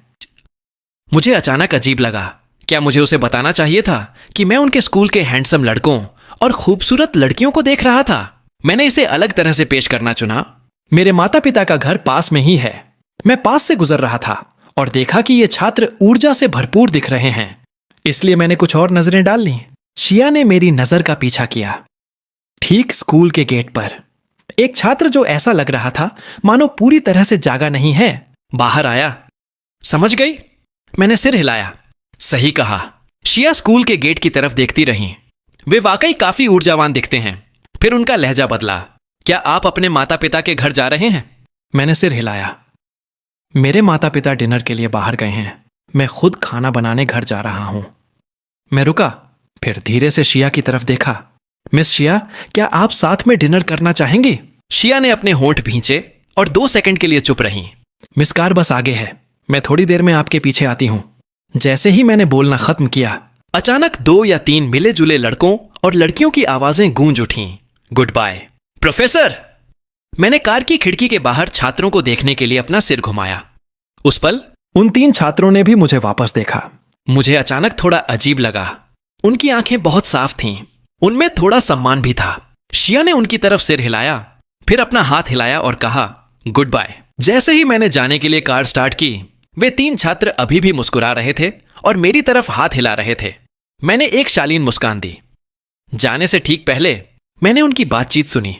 मुझे अचानक अजीब लगा। क्या मुझे उसे बताना चाहिए था कि मैं उनके स्कूल के हैंडसम लड़कों और खूबसूरत लड़कियों को देख रहा था? मैंने इसे अलग तरह से पेश करना चुना। मेरे माता पिता का घर पास में ही है। मैं पास से गुजर रहा था और देखा कि ये छात्र ऊर्जा से भरपूर दिख रहे हैं, इसलिए मैंने कुछ और नजरें डाल ली। शिया ने मेरी नजर का पीछा किया। ठीक स्कूल के गेट पर एक छात्र जो ऐसा लग रहा था मानो पूरी तरह से जागा नहीं है, बाहर आया। समझ गई? मैंने सिर हिलाया। सही कहा। शिया स्कूल के गेट की तरफ देखती रही। वे वाकई काफी ऊर्जावान दिखते हैं। फिर उनका लहजा बदला। क्या आप अपने माता पिता के घर जा रहे हैं? मैंने सिर हिलाया। मेरे माता पिता डिनर के लिए बाहर गए हैं। मैं खुद खाना बनाने घर जा रहा हूं। मैं रुका, फिर धीरे से शिया की तरफ देखा। मिस शिया, क्या आप साथ में डिनर करना चाहेंगी? शिया ने अपने होंठ भींचे और 2 सेकंड के लिए चुप रही। मिस कार बस आगे है, मैं थोड़ी देर में आपके पीछे आती हूं। जैसे ही मैंने बोलना खत्म किया, अचानक 2 या 3 मिले जुले लड़कों और लड़कियों की आवाजें गूंज उठीं। Goodbye professor. मैंने कार की खिड़की के बाहर छात्रों को देखने के लिए अपना सिर घुमाया। उस पल उन 3 छात्रों ने भी मुझे वापस देखा। मुझे अचानक थोड़ा अजीब लगा। उनकी आंखें बहुत साफ थीं। उनमें थोड़ा सम्मान भी था। शिया ने उनकी तरफ सिर हिलाया, फिर अपना हाथ हिलाया और कहा गुड बाय। जैसे ही मैंने जाने के लिए कार स्टार्ट की, वे 3 छात्र अभी भी मुस्कुरा रहे थे और मेरी तरफ हाथ हिला रहे थे। मैंने एक शालीन मुस्कान दी। जाने से ठीक पहले मैंने उनकी बातचीत सुनी।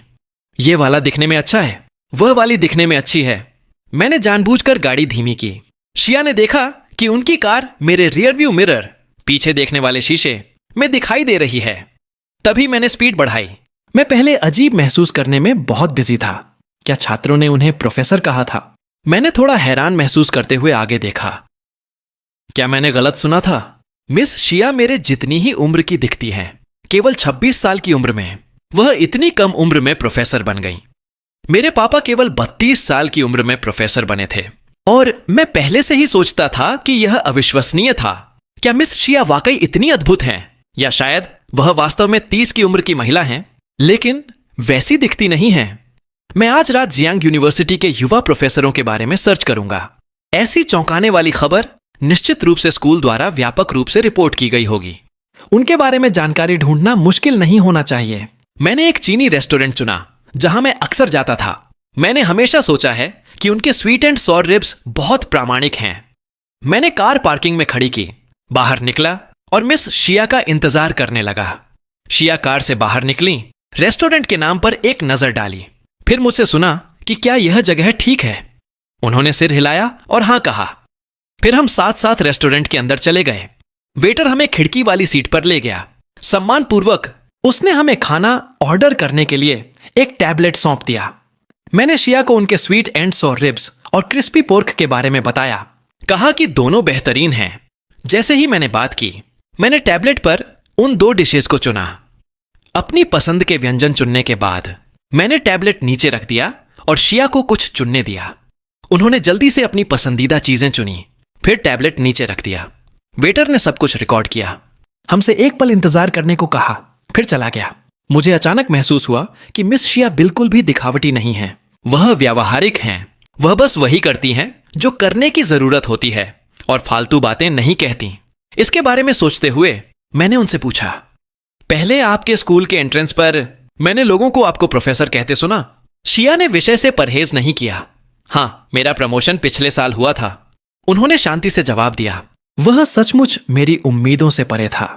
ये वाला दिखने में अच्छा है, वह वाली दिखने में अच्छी है। मैंने जानबूझकर गाड़ी धीमी की। शिया ने देखा कि उनकी कार मेरे रियर व्यू मिरर, पीछे देखने वाले शीशे में दिखाई दे रही है। तभी मैंने स्पीड बढ़ाई। मैं पहले अजीब महसूस करने में बहुत बिजी था। क्या छात्रों ने उन्हें प्रोफेसर कहा था? मैंने थोड़ा हैरान महसूस करते हुए आगे देखा। क्या मैंने गलत सुना था? मिस शिया मेरे जितनी ही उम्र की दिखती हैं। केवल 26 साल की उम्र में वह इतनी कम उम्र में प्रोफेसर बन गई। मेरे पापा केवल 32 साल की उम्र में प्रोफेसर बने थे और मैं पहले से ही सोचता था कि यह अविश्वसनीय था। क्या मिस शिया वाकई इतनी अद्भुत हैं? या शायद वह वास्तव में 30 की उम्र की महिला हैं, लेकिन वैसी दिखती नहीं हैं। मैं आज रात जियांग यूनिवर्सिटी के युवा प्रोफेसरों के बारे में सर्च करूंगा। ऐसी चौंकाने वाली खबर निश्चित रूप से स्कूल द्वारा व्यापक रूप से रिपोर्ट की गई होगी। उनके बारे में जानकारी ढूंढना मुश्किल नहीं होना चाहिए। मैंने एक चीनी रेस्टोरेंट चुना जहां मैं अक्सर जाता था। मैंने हमेशा सोचा है कि उनके स्वीट एंड सॉर रिब्स बहुत प्रामाणिक हैं। मैंने कार पार्किंग में खड़ी की, बाहर निकला और मिस शिया का इंतजार करने लगा। शिया कार से बाहर निकली, रेस्टोरेंट के नाम पर एक नजर डाली, फिर मुझसे सुना कि क्या यह जगह ठीक है। उन्होंने सिर हिलाया और हां कहा। फिर हम साथ साथ रेस्टोरेंट के अंदर चले गए। वेटर हमें खिड़की वाली सीट पर ले गया। सम्मानपूर्वक उसने हमें खाना ऑर्डर करने के लिए एक टैबलेट सौंप दिया। मैंने शिया को उनके स्वीट एंड सॉर रिब्स और क्रिस्पी पोर्क के बारे में बताया। कहा कि दोनों बेहतरीन हैं। जैसे ही मैंने बात की, मैंने टैबलेट पर उन 2 डिशेस को चुना। अपनी पसंद के व्यंजन चुनने के बाद मैंने टैबलेट नीचे रख दिया और शिया को कुछ चुनने दिया। उन्होंने जल्दी से अपनी पसंदीदा चीजें चुनी, फिर टैबलेट नीचे रख दिया। वेटर ने सब कुछ रिकॉर्ड किया, हमसे एक पल इंतजार करने को कहा, फिर चला गया। मुझे अचानक महसूस हुआ कि मिस शिया बिल्कुल भी दिखावटी नहीं हैं। वह व्यावहारिक हैं। वह बस वही करती हैं जो करने की जरूरत होती है और फालतू बातें नहीं कहती। इसके बारे में सोचते हुए मैंने उनसे पूछा, पहले आपके स्कूल के एंट्रेंस पर मैंने लोगों को आपको प्रोफेसर कहते सुना। शिया ने विषय से परहेज नहीं किया। हां, मेरा प्रमोशन पिछले साल हुआ था। उन्होंने शांति से जवाब दिया। वह सचमुच मेरी उम्मीदों से परे था।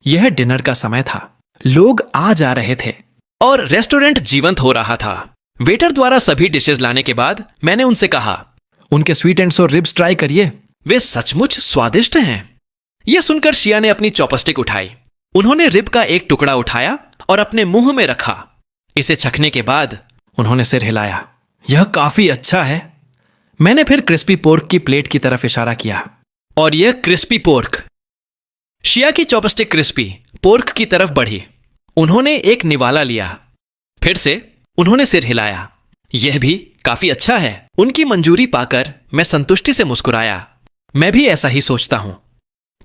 यह डिनर का समय था। लोग आ जा रहे थे और रेस्टोरेंट जीवंत हो रहा था। वेटर द्वारा सभी डिशेस लाने के बाद मैंने उनसे कहा, उनके sweet and sour ribs try करिए, वे सचमुच स्वादिष्ट हैं। यह सुनकर शिया ने अपनी चॉपस्टिक उठाई। उन्होंने रिब का एक टुकड़ा उठाया और अपने मुंह में रखा। इसे चखने के बाद उन्होंने सिर हिलाया। यह काफी अच्छा है। मैंने फिर क्रिस्पी पोर्क की प्लेट की तरफ इशारा किया और यह क्रिस्पी पोर्क। शिया की चॉपस्टिक क्रिस्पी पोर्क की तरफ बढ़ी। उन्होंने एक निवाला लिया, फिर से उन्होंने सिर हिलाया। यह भी काफी अच्छा है। उनकी मंजूरी पाकर मैं संतुष्टि से मुस्कुराया। मैं भी ऐसा ही सोचता हूं।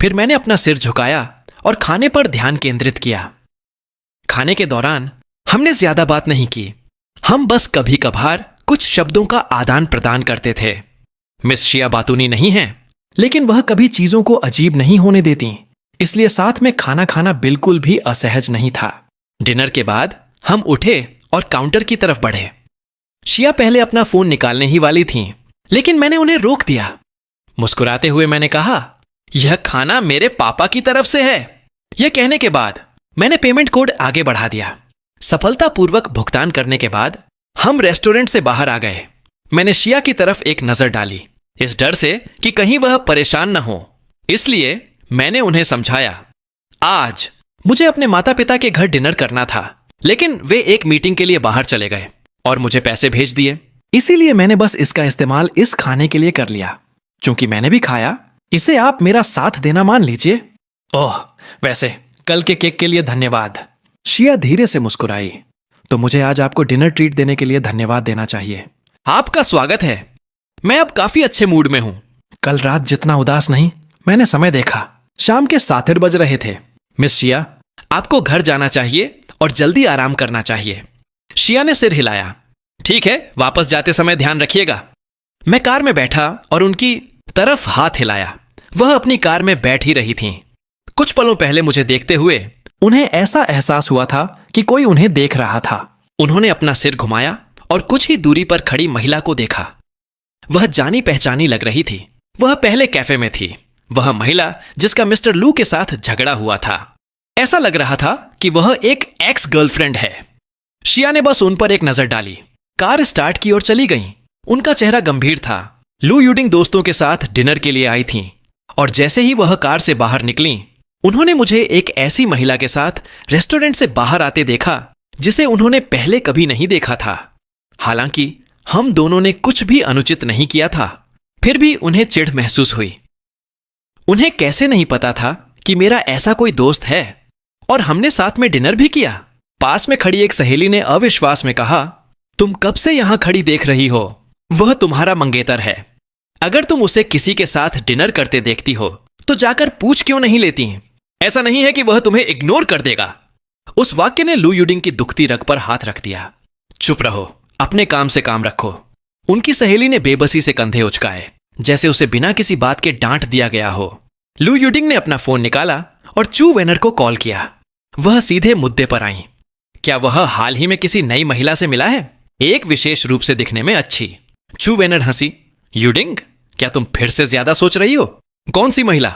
फिर मैंने अपना सिर झुकाया और खाने पर ध्यान केंद्रित किया। खाने के दौरान हमने ज्यादा बात नहीं की। हम बस कभी कभार कुछ शब्दों का आदान प्रदान करते थे। मिस शिया बातूनी नहीं हैं, लेकिन वह कभी चीजों को अजीब नहीं होने देती, इसलिए साथ में खाना खाना बिल्कुल भी असहज नहीं था। डिनर के बाद हम उठे और काउंटर की तरफ बढ़े। शिया पहले अपना फोन निकालने ही वाली थीं, लेकिन मैंने उन्हें रोक दिया। मुस्कुराते हुए मैंने कहा, यह खाना मेरे पापा की तरफ से है। यह कहने के बाद मैंने पेमेंट कोड आगे बढ़ा दिया। सफलतापूर्वक भुगतान करने के बाद हम रेस्टोरेंट से बाहर आ गए। मैंने शिया की तरफ एक नजर डाली, इस डर से कि कहीं वह परेशान न हो। इसलिए मैंने उन्हें समझाया, आज मुझे अपने माता पिता के घर डिनर करना था, लेकिन वे एक मीटिंग के लिए बाहर चले गए और मुझे पैसे भेज दिए। इसीलिए मैंने बस इसका इस्तेमाल इस खाने के लिए कर लिया। चूंकि मैंने भी खाया, इसे आप मेरा साथ देना मान लीजिए। ओह, वैसे कल के केक के लिए धन्यवाद। शिया धीरे से मुस्कुराई। तो मुझे आज आपको डिनर ट्रीट देने के लिए धन्यवाद देना चाहिए। आपका स्वागत है। मैं अब काफी अच्छे मूड में हूं। कल रात जितना उदास नहीं। मैंने समय देखा, शाम के 7 बज रहे थे। मिस शिया, आपको घर जाना चाहिए और जल्दी आराम करना चाहिए। शिया ने सिर हिलाया। ठीक है, वापस जाते समय ध्यान रखिएगा। मैं कार में बैठा और उनकी तरफ हाथ हिलाया। वह अपनी कार में बैठ ही रही थीं। कुछ पलों पहले मुझे देखते हुए उन्हें ऐसा एहसास हुआ था कि कोई उन्हें देख रहा था। उन्होंने अपना सिर घुमाया और कुछ ही दूरी पर खड़ी महिला को देखा। वह जानी पहचानी लग रही थी। वह पहले कैफे में थी। वह महिला जिसका मिस्टर लू के साथ झगड़ा हुआ था। ऐसा लग रहा था कि वह एक एक्स गर्लफ्रेंड है। शिया ने बस उन पर एक नजर डाली, कार स्टार्ट की और चली गईं। उनका चेहरा गंभीर था। लू यूडिंग दोस्तों के साथ डिनर के लिए आई थीं और जैसे ही वह कार से बाहर निकलीं, उन्होंने मुझे एक ऐसी महिला के साथ रेस्टोरेंट से बाहर आते देखा जिसे उन्होंने पहले कभी नहीं देखा था। हालांकि हम दोनों ने कुछ भी अनुचित नहीं किया था, फिर भी उन्हें चिढ़ महसूस हुई। उन्हें कैसे नहीं पता था कि मेरा ऐसा कोई दोस्त है, और हमने साथ में डिनर भी किया। पास में खड़ी एक सहेली ने अविश्वास में कहा, तुम कब से यहां खड़ी देख रही हो? वह तुम्हारा मंगेतर है। अगर तुम उसे किसी के साथ डिनर करते देखती हो तो जाकर पूछ क्यों नहीं लेती? ऐसा नहीं है कि वह तुम्हें इग्नोर कर देगा। उस वाक्य ने लू यूडिंग की दुखती रग पर हाथ रख दिया। चुप रहो, अपने काम से काम रखो। उनकी सहेली ने बेबसी से कंधे उचकाए, जैसे उसे बिना किसी बात के डांट दिया गया हो। लू यूडिंग ने अपना फोन निकाला और चू वेनर को कॉल किया। वह सीधे मुद्दे पर आई। क्या वह हाल ही में किसी नई महिला से मिला है? एक विशेष रूप से दिखने में अच्छी। चू वेनर हंसी। यूडिंग, क्या तुम फिर से ज्यादा सोच रही हो? कौन सी महिला?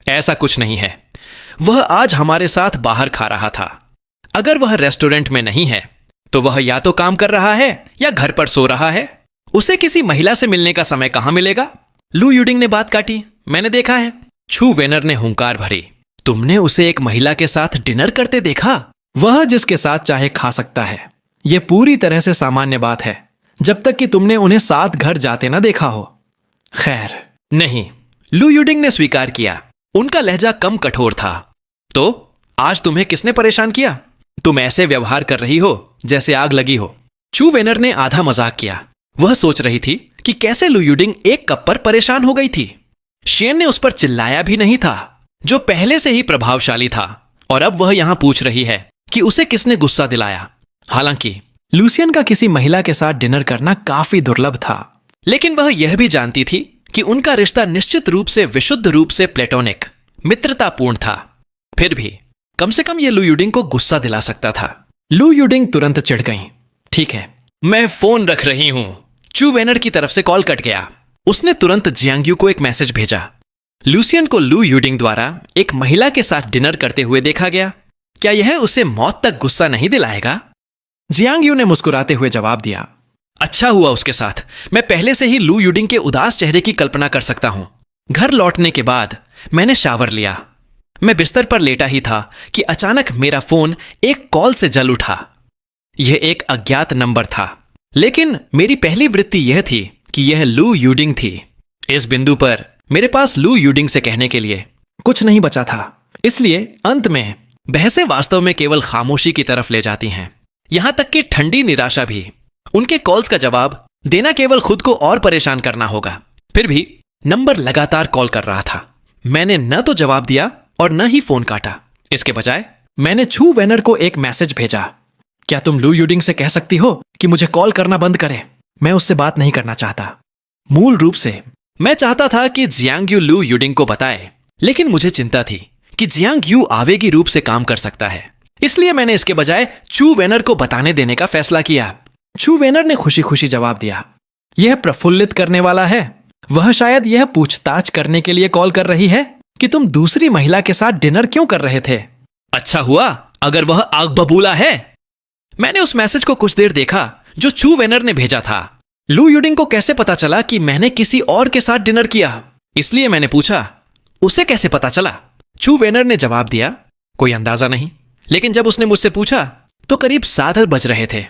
ऐसा कुछ नहीं है। वह आज हमारे साथ बाहर खा रहा था। अगर वह रेस्टोरेंट में नहीं है तो वह या तो काम कर रहा है या घर पर सो रहा है। उसे किसी महिला से मिलने का समय कहां मिलेगा? लू यूडिंग ने बात काटी। मैंने देखा है। छू वेनर ने हुंकार भरी। तुमने उसे एक महिला के साथ डिनर करते देखा? वह जिसके साथ चाहे खा सकता है। यह पूरी तरह से सामान्य बात है, जब तक कि तुमने उन्हें साथ घर जाते ना देखा हो। खैर, नहीं, लू यूडिंग ने स्वीकार किया। उनका लहजा कम कठोर था। तो आज तुम्हें किसने परेशान किया? तुम ऐसे व्यवहार कर रही हो जैसे आग लगी हो। चू वेनर ने आधा मजाक किया। वह सोच रही थी कि कैसे लू यूडिंग एक कप पर परेशान हो गई थी। शेन ने उस पर चिल्लाया भी नहीं था, जो पहले से ही प्रभावशाली था, और अब वह यहां पूछ रही है कि उसे किसने गुस्सा दिलाया। हालांकि लूसियन का किसी महिला के साथ डिनर करना काफी दुर्लभ था, लेकिन वह यह भी जानती थी कि उनका रिश्ता निश्चित रूप से विशुद्ध रूप से प्लेटोनिक, मित्रतापूर्ण था। फिर भी कम से कम यह लू यूडिंग को गुस्सा दिला सकता था। लू यूडिंग तुरंत चिढ़ गई। ठीक है, मैं फोन रख रही हूं। चू वेनर की तरफ से कॉल कट गया। उसने तुरंत जियांगयू को एक मैसेज भेजा। लूसियन को लू यूडिंग द्वारा एक महिला के साथ डिनर करते हुए देखा गया। क्या यह उसे मौत तक गुस्सा नहीं दिलाएगा? जियांगयू ने मुस्कुराते हुए जवाब दिया, अच्छा हुआ उसके साथ। मैं पहले से ही लू यूडिंग के उदास चेहरे की कल्पना कर सकता हूं। घर लौटने के बाद मैंने शावर लिया। मैं बिस्तर पर लेटा ही था कि अचानक मेरा फोन एक कॉल से जल उठा। यह एक अज्ञात नंबर था, लेकिन मेरी पहली वृत्ति यह थी कि यह लू यूडिंग थी। इस बिंदु पर मेरे पास लू यूडिंग से कहने के लिए कुछ नहीं बचा था। इसलिए अंत में बहसें वास्तव में केवल खामोशी की तरफ ले जाती हैं, यहां तक कि ठंडी निराशा भी। उनके कॉल्स का जवाब देना केवल खुद को और परेशान करना होगा। फिर भी नंबर लगातार कॉल कर रहा था। मैंने न तो जवाब दिया और न ही फोन काटा। इसके बजाय मैंने छू वेनर को एक मैसेज भेजा। क्या तुम लू यूडिंग से कह सकती हो कि मुझे कॉल करना बंद करे? मैं उससे बात नहीं करना चाहता। मूल रूप से मैं चाहता था कि जियांगयू लू यूडिंग को बताए, लेकिन मुझे चिंता थी कि जियांगयू आवेगी रूप से काम कर सकता है। इसलिए मैंने इसके बजाय चू वेनर को बताने देने का फैसला किया। चू वेनर ने खुशी खुशी जवाब दिया, यह प्रफुल्लित करने वाला है। वह शायद यह पूछताछ करने के लिए कॉल कर रही है कि तुम दूसरी महिला के साथ डिनर क्यों कर रहे थे। अच्छा हुआ अगर वह आग बबूला है। मैंने उस मैसेज को कुछ देर देखा जो चू वेनर ने भेजा था। लू यूडिंग को कैसे पता चला कि मैंने किसी और के साथ डिनर किया? इसलिए मैंने पूछा, उसे कैसे पता चला? चू वेनर ने जवाब दिया, कोई अंदाजा नहीं, लेकिन जब उसने मुझसे पूछा तो करीब 7 बज रहे थे।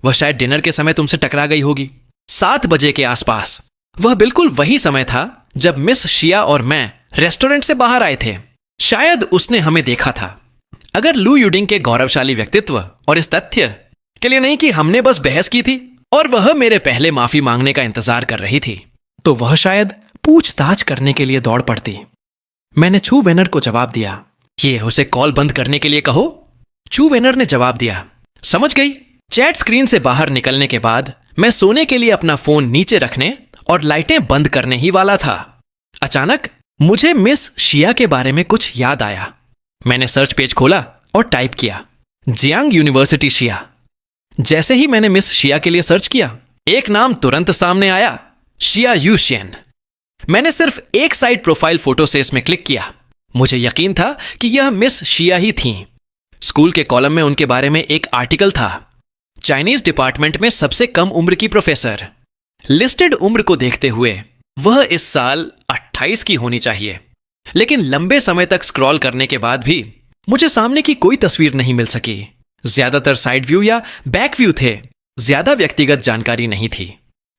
वह शायद डिनर के समय तुमसे टकरा गई होगी। 7 बजे के आसपास। वह बिल्कुल वही समय था जब मिस शिया और मैं रेस्टोरेंट से बाहर आए थे। शायद उसने हमें देखा था। अगर लू यूडिंग के गौरवशाली व्यक्तित्व और इस तथ्य के लिए नहीं कि हमने बस बहस की थी और वह मेरे पहले माफी मांगने का इंतजार कर रही थी, तो वह शायद पूछताछ करने के लिए दौड़ पड़ती। मैंने छू वेनर को जवाब दिया, ये उसे कॉल बंद करने के लिए कहो। चू वेनर ने जवाब दिया, समझ गई। चैट स्क्रीन से बाहर निकलने के बाद मैं सोने के लिए अपना फोन नीचे रखने और लाइटें बंद करने ही वाला था। अचानक मुझे मिस शिया के बारे में कुछ याद आया। मैंने सर्च पेज खोला और टाइप किया जियांग यूनिवर्सिटी शिया। जैसे ही मैंने मिस शिया के लिए सर्च किया, एक नाम तुरंत सामने आया, शिया यूशियन। मैंने सिर्फ एक साइड प्रोफाइल फोटो से इसमें क्लिक किया। मुझे यकीन था कि यह मिस शिया ही थीं। स्कूल के कॉलम में उनके बारे में एक आर्टिकल था, चाइनीज डिपार्टमेंट में सबसे कम उम्र की प्रोफेसर। लिस्टेड उम्र को देखते हुए वह इस साल 28 की होनी चाहिए, लेकिन लंबे समय तक स्क्रॉल करने के बाद भी मुझे सामने की कोई तस्वीर नहीं मिल सकी। ज्यादातर साइड व्यू या बैक व्यू थे, ज्यादा व्यक्तिगत जानकारी नहीं थी।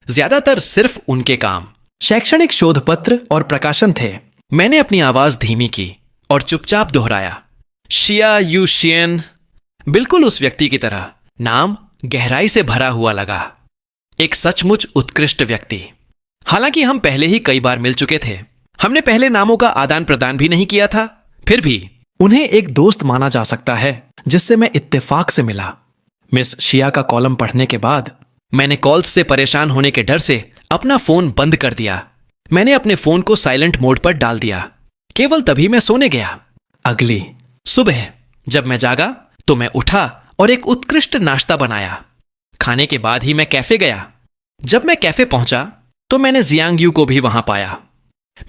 ज्यादातर सिर्फ उनके काम, शैक्षणिक शोध पत्र और प्रकाशन थे। मैंने अपनी आवाज धीमी की और चुपचाप दोहराया, शिया यूशियन। बिल्कुल उस व्यक्ति की तरह नाम गहराई से भरा हुआ लगा, एक सचमुच उत्कृष्ट व्यक्ति। हालांकि हम पहले ही कई बार मिल चुके थे, हमने पहले नामों का आदान प्रदान भी नहीं किया था, फिर भी उन्हें एक दोस्त माना जा सकता है जिससे मैं इत्तेफाक से मिला। मिस शिया का कॉलम पढ़ने के बाद मैंने कॉल्स से परेशान होने के डर से अपना फोन बंद कर दिया। मैंने अपने फोन को साइलेंट मोड पर डाल दिया। केवल तभी मैं सोने गया। अगली सुबह जब मैं जागा तो मैं उठा और एक उत्कृष्ट नाश्ता बनाया। खाने के बाद ही मैं कैफे गया। जब मैं कैफे पहुंचा तो मैंने जियांग यू को भी वहां पाया।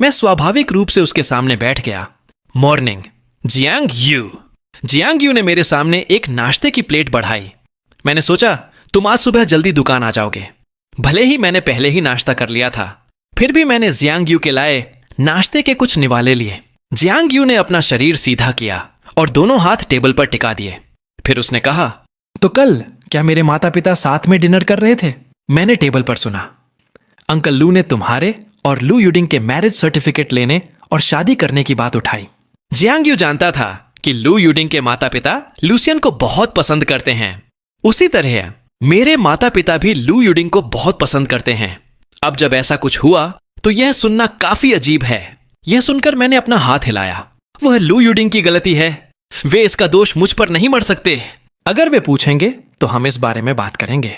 मैं स्वाभाविक रूप से उसके सामने बैठ गया। Morning Jiang Yu. Jiang Yu ने मेरे सामने एक नाश्ते की प्लेट बढ़ाई। मैंने सोचा तुम आज सुबह जल्दी दुकान आ जाओगे। भले ही मैंने पहले ही नाश्ता कर लिया था, फिर भी मैंने जियांग यू के लाए नाश्ते के कुछ निवाले लिए। जियांग यू ने अपना शरीर सीधा किया और दोनों हाथ टेबल पर टिका दिए। फिर उसने कहा, तो कल क्या मेरे माता पिता साथ में डिनर कर रहे थे? मैंने टेबल पर सुना। अंकल लू ने तुम्हारे और लू यूडिंग के मैरिज सर्टिफिकेट लेने और शादी करने की बात उठाई। जियांग यू जानता था कि लू यूडिंग के माता पिता लूसियन को बहुत पसंद करते हैं। उसी तरह मेरे माता पिता भी लू यूडिंग को बहुत पसंद करते हैं। अब जब ऐसा कुछ हुआ तो यह सुनना काफी अजीब है। यह सुनकर मैंने अपना हाथ हिलाया। वह लू यूडिंग की गलती है, वे इसका दोष मुझ पर नहीं मढ़ सकते। अगर वे पूछेंगे तो हम इस बारे में बात करेंगे।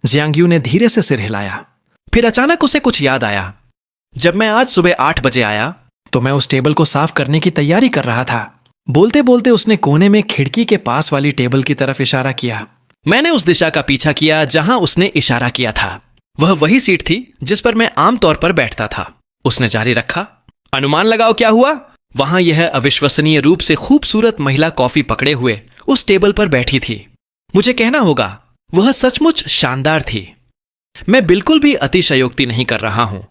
जियांग यू ने धीरे से सिर हिलाया। फिर अचानक उसे कुछ याद आया। जब मैं आज सुबह 8 बजे आया तो मैं उस टेबल को साफ करने की तैयारी कर रहा था। बोलते बोलते उसने कोने में खिड़की के पास वाली टेबल की तरफ इशारा किया। मैंने उस दिशा का पीछा किया जहां उसने इशारा किया था। वह वही सीट थी जिस पर मैं आमतौर पर बैठता था। उसने जारी रखा, अनुमान लगाओ क्या हुआ? वहां यह अविश्वसनीय रूप से खूबसूरत महिला कॉफी पकड़े हुए उस टेबल पर बैठी थी। मुझे कहना होगा वह सचमुच शानदार थी। मैं बिल्कुल भी अतिशयोक्ति नहीं कर रहा हूं।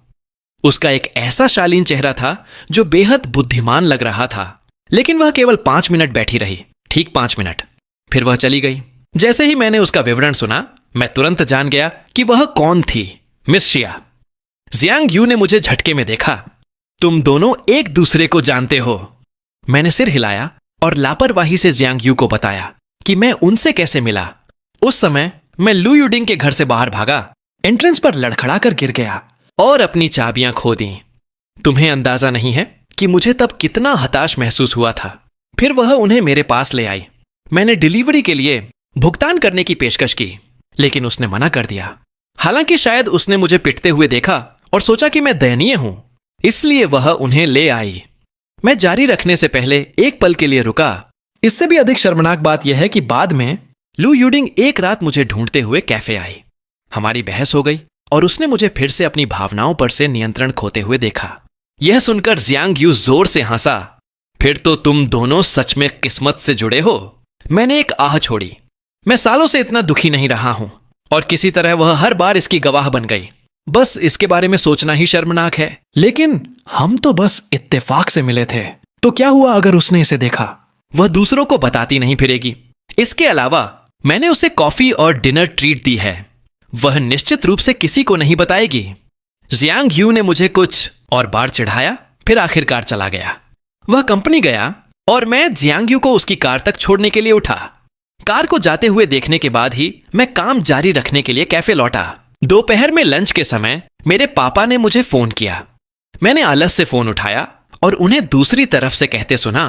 उसका एक ऐसा शालीन चेहरा था जो बेहद बुद्धिमान लग रहा था। लेकिन वह केवल 5 मिनट बैठी रही, ठीक 5 मिनट। फिर वह चली गई। जैसे ही मैंने उसका विवरण सुना, मैं तुरंत जान गया कि वह कौन थी। मिस शिया। जियांग यू ने मुझे झटके में देखा। तुम दोनों एक दूसरे को जानते हो। मैंने सिर हिलाया और लापरवाही से जियांग यू को बताया कि मैं उनसे कैसे मिला। उस समय मैं लू यूडिंग के घर से बाहर भागा, एंट्रेंस पर लड़खड़ाकर गिर गया और अपनी चाबियां खो दी। तुम्हें अंदाजा नहीं है कि मुझे तब कितना हताश महसूस हुआ था। फिर वह उन्हें मेरे पास ले आई। मैंने डिलीवरी के लिए भुगतान करने की पेशकश की, लेकिन उसने मना कर दिया। हालांकि शायद उसने मुझे पिटते हुए देखा और सोचा कि मैं दयनीय हूं, इसलिए वह उन्हें ले आई। मैं जारी रखने से पहले एक पल के लिए रुका। इससे भी अधिक शर्मनाक बात यह है कि बाद में लू यूडिंग एक रात मुझे ढूंढते हुए कैफे आई। हमारी बहस हो गई और उसने मुझे फिर से अपनी भावनाओं पर से नियंत्रण खोते हुए देखा। यह सुनकर जियांग यू जोर से हंसा। फिर तो तुम दोनों सच में किस्मत से जुड़े हो। मैंने एक आह छोड़ी। मैं सालों से इतना दुखी नहीं रहा हूं और किसी तरह वह हर बार इसकी गवाह बन गई। बस इसके बारे में सोचना ही शर्मनाक है। लेकिन हम तो बस इत्तेफाक से मिले थे। तो क्या हुआ अगर उसने इसे देखा? वह दूसरों को बताती नहीं फिरेगी। इसके अलावा मैंने उसे कॉफी और डिनर ट्रीट दी है। वह निश्चित रूप से किसी को नहीं बताएगी। जियांग यू ने मुझे कुछ और बार चिढ़ाया, फिर आखिरकार चला गया। वह कंपनी गया और मैं जियांग यू को उसकी कार तक छोड़ने के लिए उठा। कार को जाते हुए देखने के बाद ही मैं काम जारी रखने के लिए कैफे लौटा। दोपहर में लंच के समय मेरे पापा ने मुझे फोन किया। मैंने आलस से फोन उठाया और उन्हें दूसरी तरफ से कहते सुना,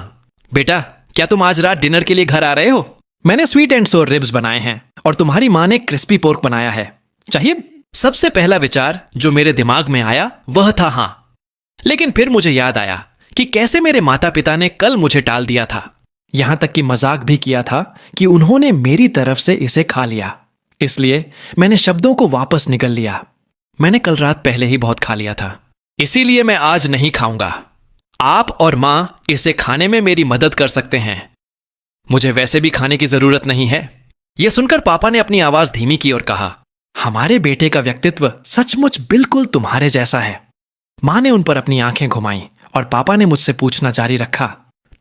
बेटा क्या तुम आज रात डिनर के लिए घर आ रहे हो? मैंने स्वीट एंड सोर रिब्स बनाए हैं और तुम्हारी मां ने क्रिस्पी पोर्क बनाया है। चाहिए? सबसे पहला विचार जो मेरे दिमाग में आया वह था हां। लेकिन फिर मुझे याद आया कि कैसे मेरे माता पिता ने कल मुझे टाल दिया था। यहां तक कि मजाक भी किया था कि उन्होंने मेरी तरफ से इसे खा लिया। इसलिए मैंने शब्दों को वापस निगल लिया। मैंने कल रात पहले ही बहुत खा लिया था, इसीलिए मैं आज नहीं खाऊंगा। आप और मां इसे खाने में मेरी मदद कर सकते हैं। मुझे वैसे भी खाने की जरूरत नहीं है। यह सुनकर पापा ने अपनी आवाज धीमी की और कहा, हमारे बेटे का व्यक्तित्व सचमुच बिल्कुल तुम्हारे जैसा है। मां ने उन पर अपनी आंखें घुमाई और पापा ने मुझसे पूछना जारी रखा,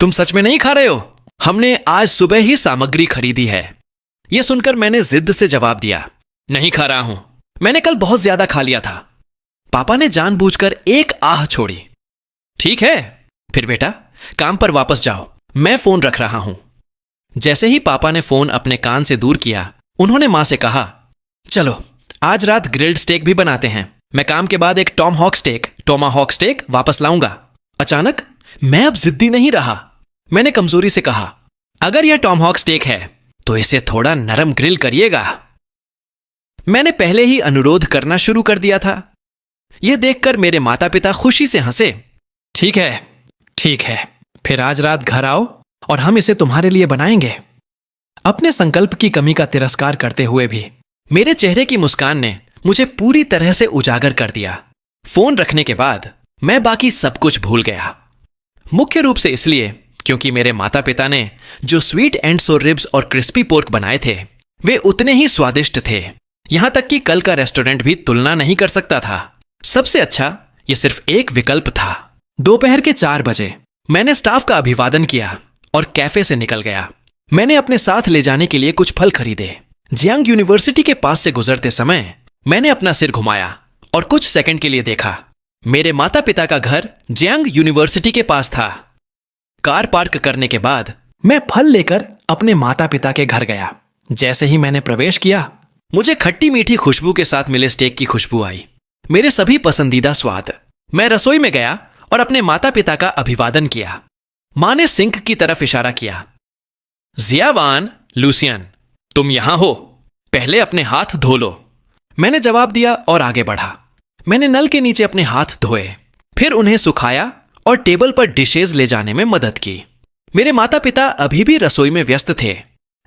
तुम सच में नहीं खा रहे हो? हमने आज सुबह ही सामग्री खरीदी है। यह सुनकर मैंने जिद से जवाब दिया, नहीं खा रहा हूं, मैंने कल बहुत ज्यादा खा लिया था। पापा ने जानबूझकर एक आह छोड़ी। ठीक है, फिर बेटा काम पर वापस जाओ, मैं फोन रख रहा हूं। जैसे ही पापा ने फोन अपने कान से दूर किया, उन्होंने मां से कहा, चलो आज रात ग्रिल्ड स्टेक भी बनाते हैं। मैं काम के बाद एक टोमाहॉक स्टेक वापस लाऊंगा। अचानक मैं अब जिद्दी नहीं रहा। मैंने कमजोरी से कहा, अगर यह टॉमहॉक स्टेक है तो इसे थोड़ा नरम ग्रिल करिएगा। मैंने पहले ही अनुरोध करना शुरू कर दिया था। यह देखकर मेरे माता पिता खुशी से हंसे। ठीक है, फिर आज रात घर आओ और हम इसे तुम्हारे लिए बनाएंगे। अपने संकल्प की कमी का तिरस्कार करते हुए भी मेरे चेहरे की मुस्कान ने मुझे पूरी तरह से उजागर कर दिया। फोन रखने के बाद मैं बाकी सब कुछ भूल गया। मुख्य रूप से इसलिए क्योंकि मेरे माता पिता ने जो स्वीट एंड सोर रिब्स और क्रिस्पी पोर्क बनाए थे वे उतने ही स्वादिष्ट थे। यहां तक कि कल का रेस्टोरेंट भी तुलना नहीं कर सकता था। सबसे अच्छा यह सिर्फ एक विकल्प था। दोपहर के 4 बजे मैंने स्टाफ का अभिवादन किया और कैफे से निकल गया। मैंने अपने साथ ले जाने के लिए कुछ फल खरीदे। जियांग यूनिवर्सिटी के पास से गुजरते समय मैंने अपना सिर घुमाया और कुछ सेकंड के लिए देखा। मेरे माता पिता का घर जियांग यूनिवर्सिटी के पास था। कार पार्क करने के बाद मैं फल लेकर अपने माता पिता के घर गया। जैसे ही मैंने प्रवेश किया, मुझे खट्टी मीठी खुशबू के साथ मिले स्टेक की खुशबू आई। मेरे सभी पसंदीदा स्वाद। मैं रसोई में गया और अपने माता पिता का अभिवादन किया। मां ने सिंक की तरफ इशारा किया। जियावान, लूसियन, तुम यहां हो, पहले अपने हाथ धो लो। मैंने जवाब दिया और आगे बढ़ा। मैंने नल के नीचे अपने हाथ धोए, फिर उन्हें सुखाया और टेबल पर डिशेज ले जाने में मदद की। मेरे माता पिता अभी भी रसोई में व्यस्त थे।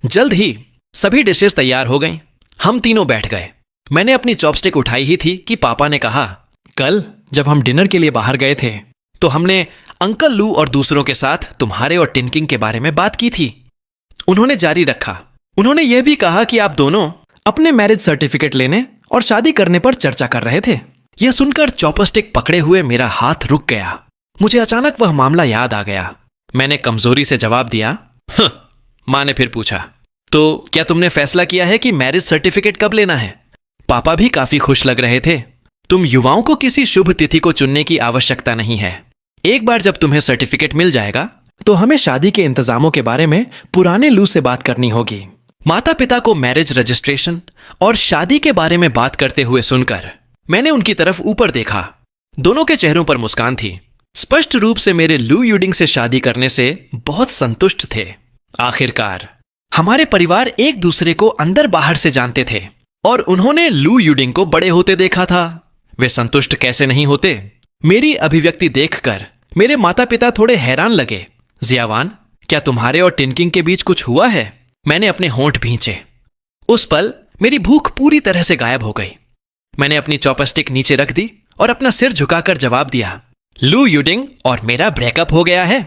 जल्द ही सभी डिशेज तैयार हो गईं। हम तीनों बैठ गए। मैंने अपनी चॉपस्टिक उठाई ही थी कि पापा ने कहा, कल जब हम डिनर के लिए बाहर गए थे तो हमने अंकल लू और दूसरों के साथ तुम्हारे और टिनकिंग के बारे में बात की थी। उन्होंने जारी रखा, उन्होंने यह भी कहा कि आप दोनों अपने मैरिज सर्टिफिकेट लेने और शादी करने पर चर्चा कर रहे थे। यह सुनकर चॉपस्टिक पकड़े हुए मेरा हाथ रुक गया। मुझे अचानक वह मामला याद आ गया। मैंने कमजोरी से जवाब दिया, मां ने फिर पूछा, तो क्या तुमने फैसला किया है कि मैरिज सर्टिफिकेट कब लेना है? पापा भी काफी खुश लग रहे थे। तुम युवाओं को किसी शुभ तिथि को चुनने की आवश्यकता नहीं है। एक बार जब तुम्हें सर्टिफिकेट मिल जाएगा तो हमें शादी के इंतजामों के बारे में पुराने लू से बात करनी होगी। माता पिता को मैरिज रजिस्ट्रेशन और शादी के बारे में बात करते हुए सुनकर मैंने उनकी तरफ ऊपर देखा। दोनों के चेहरों पर मुस्कान थी। स्पष्ट रूप से मेरे लू यूडिंग से शादी करने से बहुत संतुष्ट थे। आखिरकार हमारे परिवार एक दूसरे को अंदर बाहर से जानते थे और उन्होंने लू यूडिंग को बड़े होते देखा था। वे संतुष्ट कैसे नहीं होते? मेरी अभिव्यक्ति देखकर मेरे माता पिता थोड़े हैरान लगे। जियावान, क्या तुम्हारे और टिनकिंग के बीच कुछ हुआ है? मैंने अपने होंठ भींचे। उस पल मेरी भूख पूरी तरह से गायब हो गई। मैंने अपनी चॉपस्टिक नीचे रख दी और अपना सिर झुकाकर जवाब दिया, लू यूडिंग और मेरा ब्रेकअप हो गया है।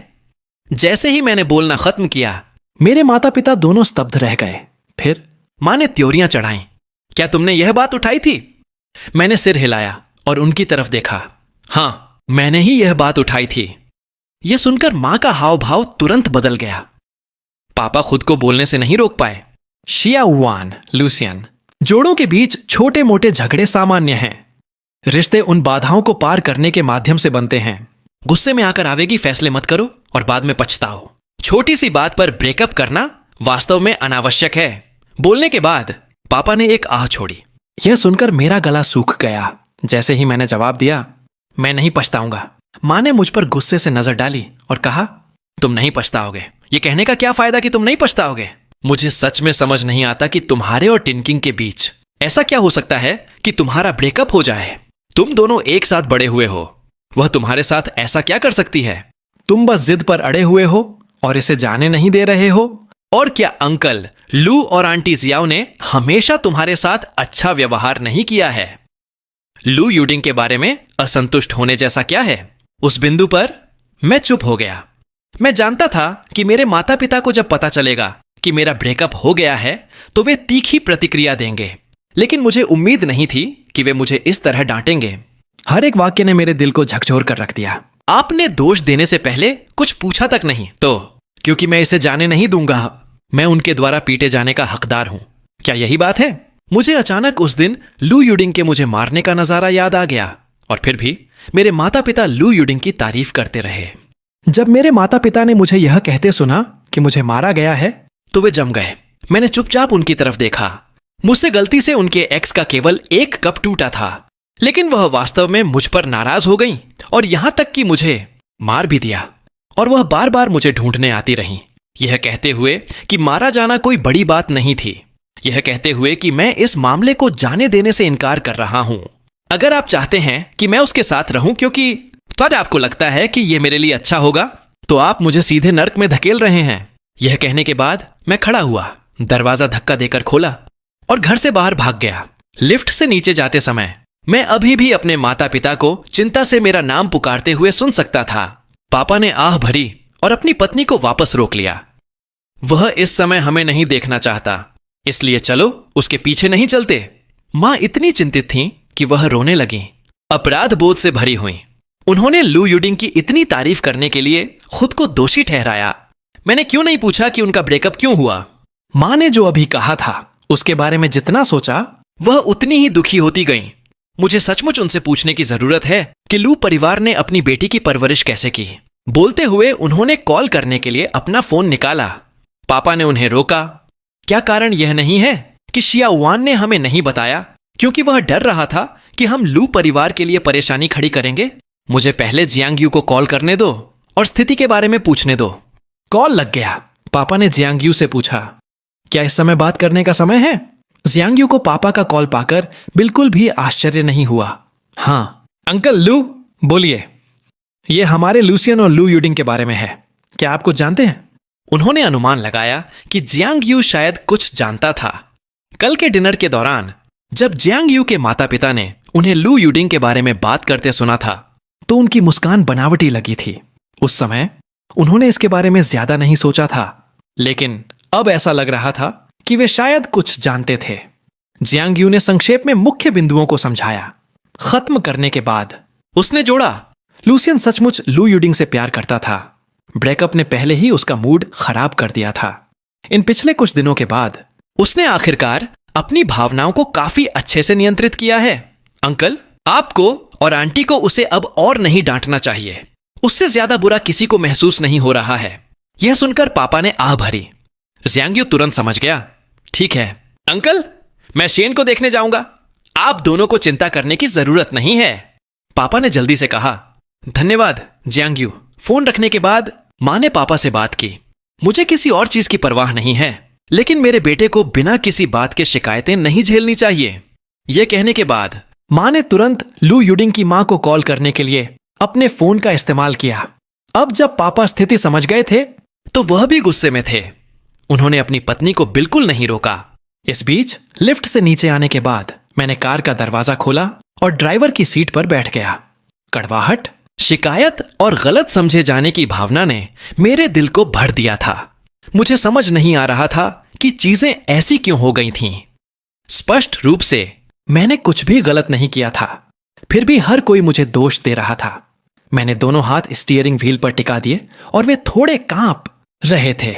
जैसे ही मैंने बोलना खत्म किया, मेरे माता पिता दोनों स्तब्ध रह गए। फिर मां ने त्योरियां चढ़ाई। क्या तुमने यह बात उठाई थी? मैंने सिर हिलाया और उनकी तरफ देखा। हां, मैंने ही यह बात उठाई थी। यह सुनकर मां का हाव भाव तुरंत बदल गया। पापा खुद को बोलने से नहीं रोक पाए। शियावान, लूसियन, जोड़ों के बीच छोटे मोटे झगड़े सामान्य हैं। रिश्ते उन बाधाओं को पार करने के माध्यम से बनते हैं। गुस्से में आकर आवेगी फैसले मत करो और बाद में पछताओ। छोटी सी बात पर ब्रेकअप करना वास्तव में अनावश्यक है। बोलने के बाद पापा ने एक आह छोड़ी। यह सुनकर मेरा गला सूख गया। जैसे ही मैंने जवाब दिया, मैं नहीं पछताऊंगा, मां ने मुझ पर गुस्से से नजर डाली और कहा, तुम नहीं पछताओगे। ये कहने का क्या फायदा कि तुम नहीं पछताओगे? मुझे सच में समझ नहीं आता कि तुम्हारे और टिनकिंग के बीच ऐसा क्या हो सकता है कि तुम्हारा ब्रेकअप हो जाए। तुम दोनों एक साथ बड़े हुए हो, वह तुम्हारे साथ ऐसा क्या कर सकती है? तुम बस जिद पर अड़े हुए हो और इसे जाने नहीं दे रहे हो? और क्या अंकल लू और आंटी जियाओ ने हमेशा तुम्हारे साथ अच्छा व्यवहार नहीं किया है? लू यूडिंग के बारे में असंतुष्ट होने जैसा क्या है? उस बिंदु पर मैं चुप हो गया। मैं जानता था कि मेरे माता पिता को जब पता चलेगा कि मेरा ब्रेकअप हो गया है तो वे तीखी प्रतिक्रिया देंगे, लेकिन मुझे उम्मीद नहीं थी कि वे मुझे इस तरह डांटेंगे। हर एक वाक्य ने मेरे दिल को झकझोर कर रख दिया। आपने दोष देने से पहले कुछ पूछा तक नहीं, तो क्योंकि मैं इसे जाने नहीं दूंगा, मैं उनके द्वारा पीटे जाने का हकदार हूं। क्या यही बात है? मुझे अचानक उस दिन लू यूडिंग के मुझे मारने का नजारा याद आ गया, और फिर भी मेरे माता पिता लू यूडिंग की तारीफ करते रहे। जब मेरे माता पिता ने मुझे यह कहते सुना कि मुझे मारा गया है तो वे जम गए। मैंने चुपचाप उनकी तरफ देखा। मुझसे गलती से उनके एक्स का केवल एक कप टूटा था, लेकिन वह वास्तव में मुझ पर नाराज हो गई और यहां तक कि मुझे मार भी दिया। और वह बार बार मुझे ढूंढने आती रहीं, यह कहते हुए कि मारा जाना कोई बड़ी बात नहीं थी, यह कहते हुए कि मैं इस मामले को जाने देने से इनकार कर रहा हूं। अगर आप चाहते हैं कि मैं उसके साथ रहूं क्योंकि तब आपको लगता है कि यह मेरे लिए अच्छा होगा, तो आप मुझे सीधे नर्क में धकेल रहे हैं। यह कहने के बाद मैं खड़ा हुआ, दरवाजा धक्का देकर खोला और घर से बाहर भाग गया। लिफ्ट से नीचे जाते समय मैं अभी भी अपने माता पिता को चिंता से मेरा नाम पुकारते हुए सुन सकता था। पापा ने आह भरी और अपनी पत्नी को वापस रोक लिया। वह इस समय हमें नहीं देखना चाहता, इसलिए चलो उसके पीछे नहीं चलते। मां इतनी चिंतित थीं कि वह रोने लगी, अपराध बोध से भरी हुई। उन्होंने लू यूडिंग की इतनी तारीफ करने के लिए खुद को दोषी ठहराया। मैंने क्यों नहीं पूछा कि उनका ब्रेकअप क्यों हुआ। मां ने जो अभी कहा था उसके बारे में जितना सोचा वह उतनी ही दुखी होती गई। मुझे सचमुच उनसे पूछने की जरूरत है कि लू परिवार ने अपनी बेटी की परवरिश कैसे की। बोलते हुए उन्होंने कॉल करने के लिए अपना फोन निकाला। पापा ने उन्हें रोका। क्या कारण यह नहीं है कि शिया वान ने हमें नहीं बताया क्योंकि वह डर रहा था कि हम लू परिवार के लिए परेशानी खड़ी करेंगे? मुझे पहले जियांग यू को कॉल करने दो और स्थिति के बारे में पूछने दो। कॉल लग गया। पापा ने जियांग यू से पूछा, क्या इस समय बात करने का समय है? जियांग यू को पापा का कॉल पाकर बिल्कुल भी आश्चर्य नहीं हुआ। हाँ अंकल लू, बोलिए। यह हमारे लूसियन और लू यूडिंग के बारे में है। क्या आप कुछ जानते हैं? उन्होंने अनुमान लगाया कि जियांग यू शायद कुछ जानता था। कल के डिनर के दौरान जब जियांग यू के माता पिता ने उन्हें लू यूडिंग के बारे में बात करते सुना था तो उनकी मुस्कान बनावटी लगी थी। उस समय उन्होंने इसके बारे में ज्यादा नहीं सोचा था, लेकिन अब ऐसा लग रहा था कि वे शायद कुछ जानते थे। जियांग यू ने संक्षेप में मुख्य बिंदुओं को समझाया। खत्म करने के बाद उसने जोड़ा, लूसियन सचमुच लू यूडिंग से प्यार करता था। ब्रेकअप ने पहले ही उसका मूड खराब कर दिया था। इन पिछले कुछ दिनों के बाद उसने आखिरकार अपनी भावनाओं को काफी अच्छे से नियंत्रित किया है। अंकल, आपको और आंटी को उसे अब और नहीं डांटना चाहिए। उससे ज्यादा बुरा किसी को महसूस नहीं हो रहा है। यह सुनकर पापा ने आह भरी। जियांग यू तुरंत समझ गया। ठीक है अंकल, मैं शेन को देखने जाऊंगा। आप दोनों को चिंता करने की जरूरत नहीं है। पापा ने जल्दी से कहा। धन्यवाद जियांग यू। फोन रखने के बाद मां ने पापा से बात की। मुझे किसी और चीज की परवाह नहीं है, लेकिन मेरे बेटे को बिना किसी बात के शिकायतें नहीं झेलनी चाहिए। यह कहने के बाद मां ने तुरंत लू यूडिंग की मां को कॉल करने के लिए अपने फोन का इस्तेमाल किया। अब जब पापा स्थिति समझ गए थे तो वह भी गुस्से में थे। उन्होंने अपनी पत्नी को बिल्कुल नहीं रोका। इस बीच लिफ्ट से नीचे आने के बाद मैंने कार का दरवाजा खोला और ड्राइवर की सीट पर बैठ गया। कड़वाहट, शिकायत और गलत समझे जाने की भावना ने मेरे दिल को भर दिया था। मुझे समझ नहीं आ रहा था कि चीजें ऐसी क्यों हो गई थीं। स्पष्ट रूप से मैंने कुछ भी गलत नहीं किया था, फिर भी हर कोई मुझे दोष दे रहा था। मैंने दोनों हाथ स्टीयरिंग व्हील पर टिका दिए और वे थोड़े कांप रहे थे।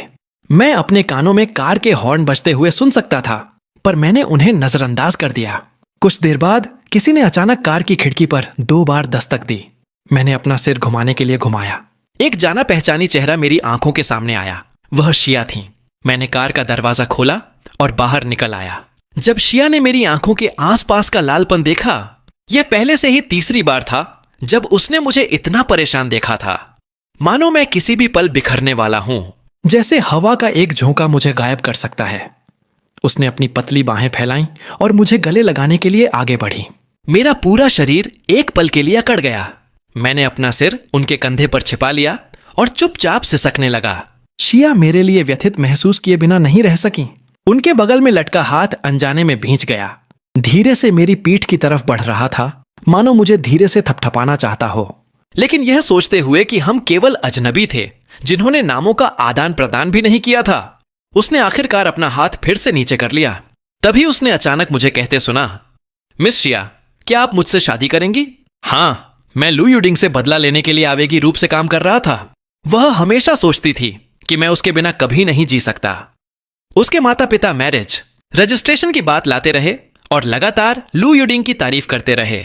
मैं अपने कानों में कार के हॉर्न बजते हुए सुन सकता था, पर मैंने उन्हें नजरअंदाज कर दिया। कुछ देर बाद किसी ने अचानक कार की खिड़की पर 2 बार दस्तक दी। मैंने अपना सिर घुमाने के लिए घुमाया। एक जाना पहचानी चेहरा मेरी आंखों के सामने आया। वह शिया थी। मैंने कार का दरवाजा खोला और बाहर निकल आया। जब शिया ने मेरी आंखों के आसपास का लालपन देखा, यह पहले से ही तीसरी बार था जब उसने मुझे इतना परेशान देखा था। मानो मैं किसी भी पल बिखरने वाला हूं, जैसे हवा का एक झोंका मुझे गायब कर सकता है। उसने अपनी पतली बाहें फैलाई और मुझे गले लगाने के लिए आगे बढ़ी। मेरा पूरा शरीर एक पल के लिए अकड़ गया। मैंने अपना सिर उनके कंधे पर छिपा लिया और चुपचाप सिसकने लगा। शिया मेरे लिए व्यथित महसूस किए बिना नहीं रह सकी। उनके बगल में लटका हाथ अनजाने में भींच गया। धीरे से मेरी पीठ की तरफ बढ़ रहा था, मानो मुझे धीरे से थपथपाना चाहता हो, लेकिन यह सोचते हुए कि हम केवल अजनबी थे जिन्होंने नामों का आदान प्रदान भी नहीं किया था। उसने आखिरकार अपना हाथ फिर से नीचे कर लिया। तभी उसने अचानक मुझे कहते सुना, मिस शिया, क्या आप मुझसे शादी करेंगी? हाँ, मैं लू यूडिंग से बदला लेने के लिए आवेगी रूप से काम कर रहा था। वह हमेशा सोचती थी कि मैं उसके बिना कभी नहीं जी सकता। उसके माता पिता मैरिज रजिस्ट्रेशन की बात लाते रहे और लगातार लू यूडिंग की तारीफ करते रहे,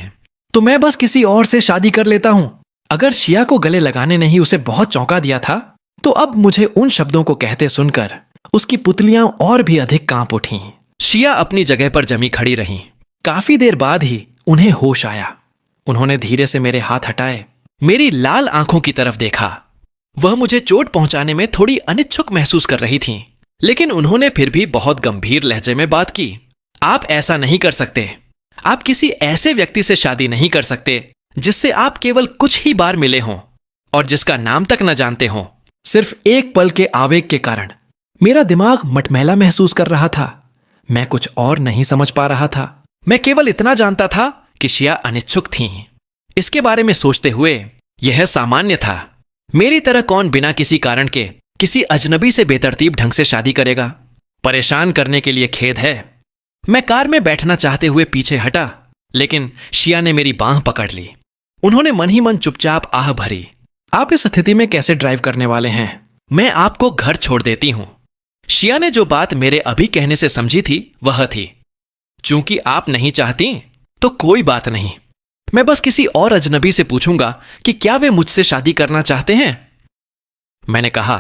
तो मैं बस किसी और से शादी कर लेता हूं। अगर शिया को गले लगाने ने ही उसे बहुत चौंका दिया था, तो अब मुझे उन शब्दों को कहते सुनकर उसकी पुतलियां और भी अधिक कांप उठीं। शिया अपनी जगह पर जमी खड़ी रहीं। काफी देर बाद ही उन्हें होश आया। उन्होंने धीरे से मेरे हाथ हटाए, मेरी लाल आंखों की तरफ देखा। वह मुझे चोट पहुंचाने में थोड़ी अनिच्छुक महसूस कर रही थीं, लेकिन उन्होंने फिर भी बहुत गंभीर लहजे में बात की। आप ऐसा नहीं कर सकते। आप किसी ऐसे व्यक्ति से शादी नहीं कर सकते जिससे आप केवल कुछ ही बार मिले हों और जिसका नाम तक न जानते हों। सिर्फ एक पल के आवेग के कारण मेरा दिमाग मटमैला महसूस कर रहा था। मैं कुछ और नहीं समझ पा रहा था। मैं केवल इतना जानता था कि शिया अनिच्छुक थीं। इसके बारे में सोचते हुए यह सामान्य था। मेरी तरह कौन बिना किसी कारण के किसी अजनबी से बेतरतीब ढंग से शादी करेगा? परेशान करने के लिए खेद है। मैं कार में बैठना चाहते हुए पीछे हटा, लेकिन शिया ने मेरी बांह पकड़ ली। उन्होंने मन ही मन चुपचाप आह भरी, आप इस स्थिति में कैसे ड्राइव करने वाले हैं? मैं आपको घर छोड़ देती हूं। शिया ने जो बात मेरे अभी कहने से समझी थी वह थी, चूंकि आप नहीं चाहती तो कोई बात नहीं, मैं बस किसी और अजनबी से पूछूंगा कि क्या वे मुझसे शादी करना चाहते हैं। मैंने कहा,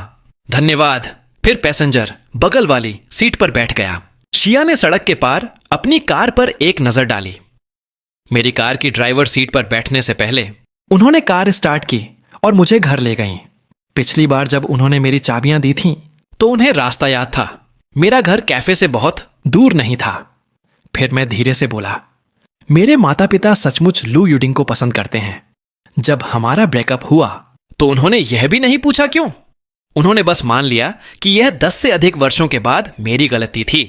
धन्यवाद। फिर पैसेंजर बगल वाली सीट पर बैठ गया। शिया ने सड़क के पार अपनी कार पर एक नजर डाली। मेरी कार की ड्राइवर सीट पर बैठने से पहले उन्होंने कार स्टार्ट की और मुझे घर ले गईं। पिछली बार जब उन्होंने मेरी चाबियां दी थीं, तो उन्हें रास्ता याद था। मेरा घर कैफे से बहुत दूर नहीं था। फिर मैं धीरे से बोला, मेरे माता पिता सचमुच लू यूडिंग को पसंद करते हैं। जब हमारा ब्रेकअप हुआ तो उन्होंने यह भी नहीं पूछा क्यों। उन्होंने बस मान लिया कि यह 10 से अधिक वर्षों के बाद मेरी गलती थी।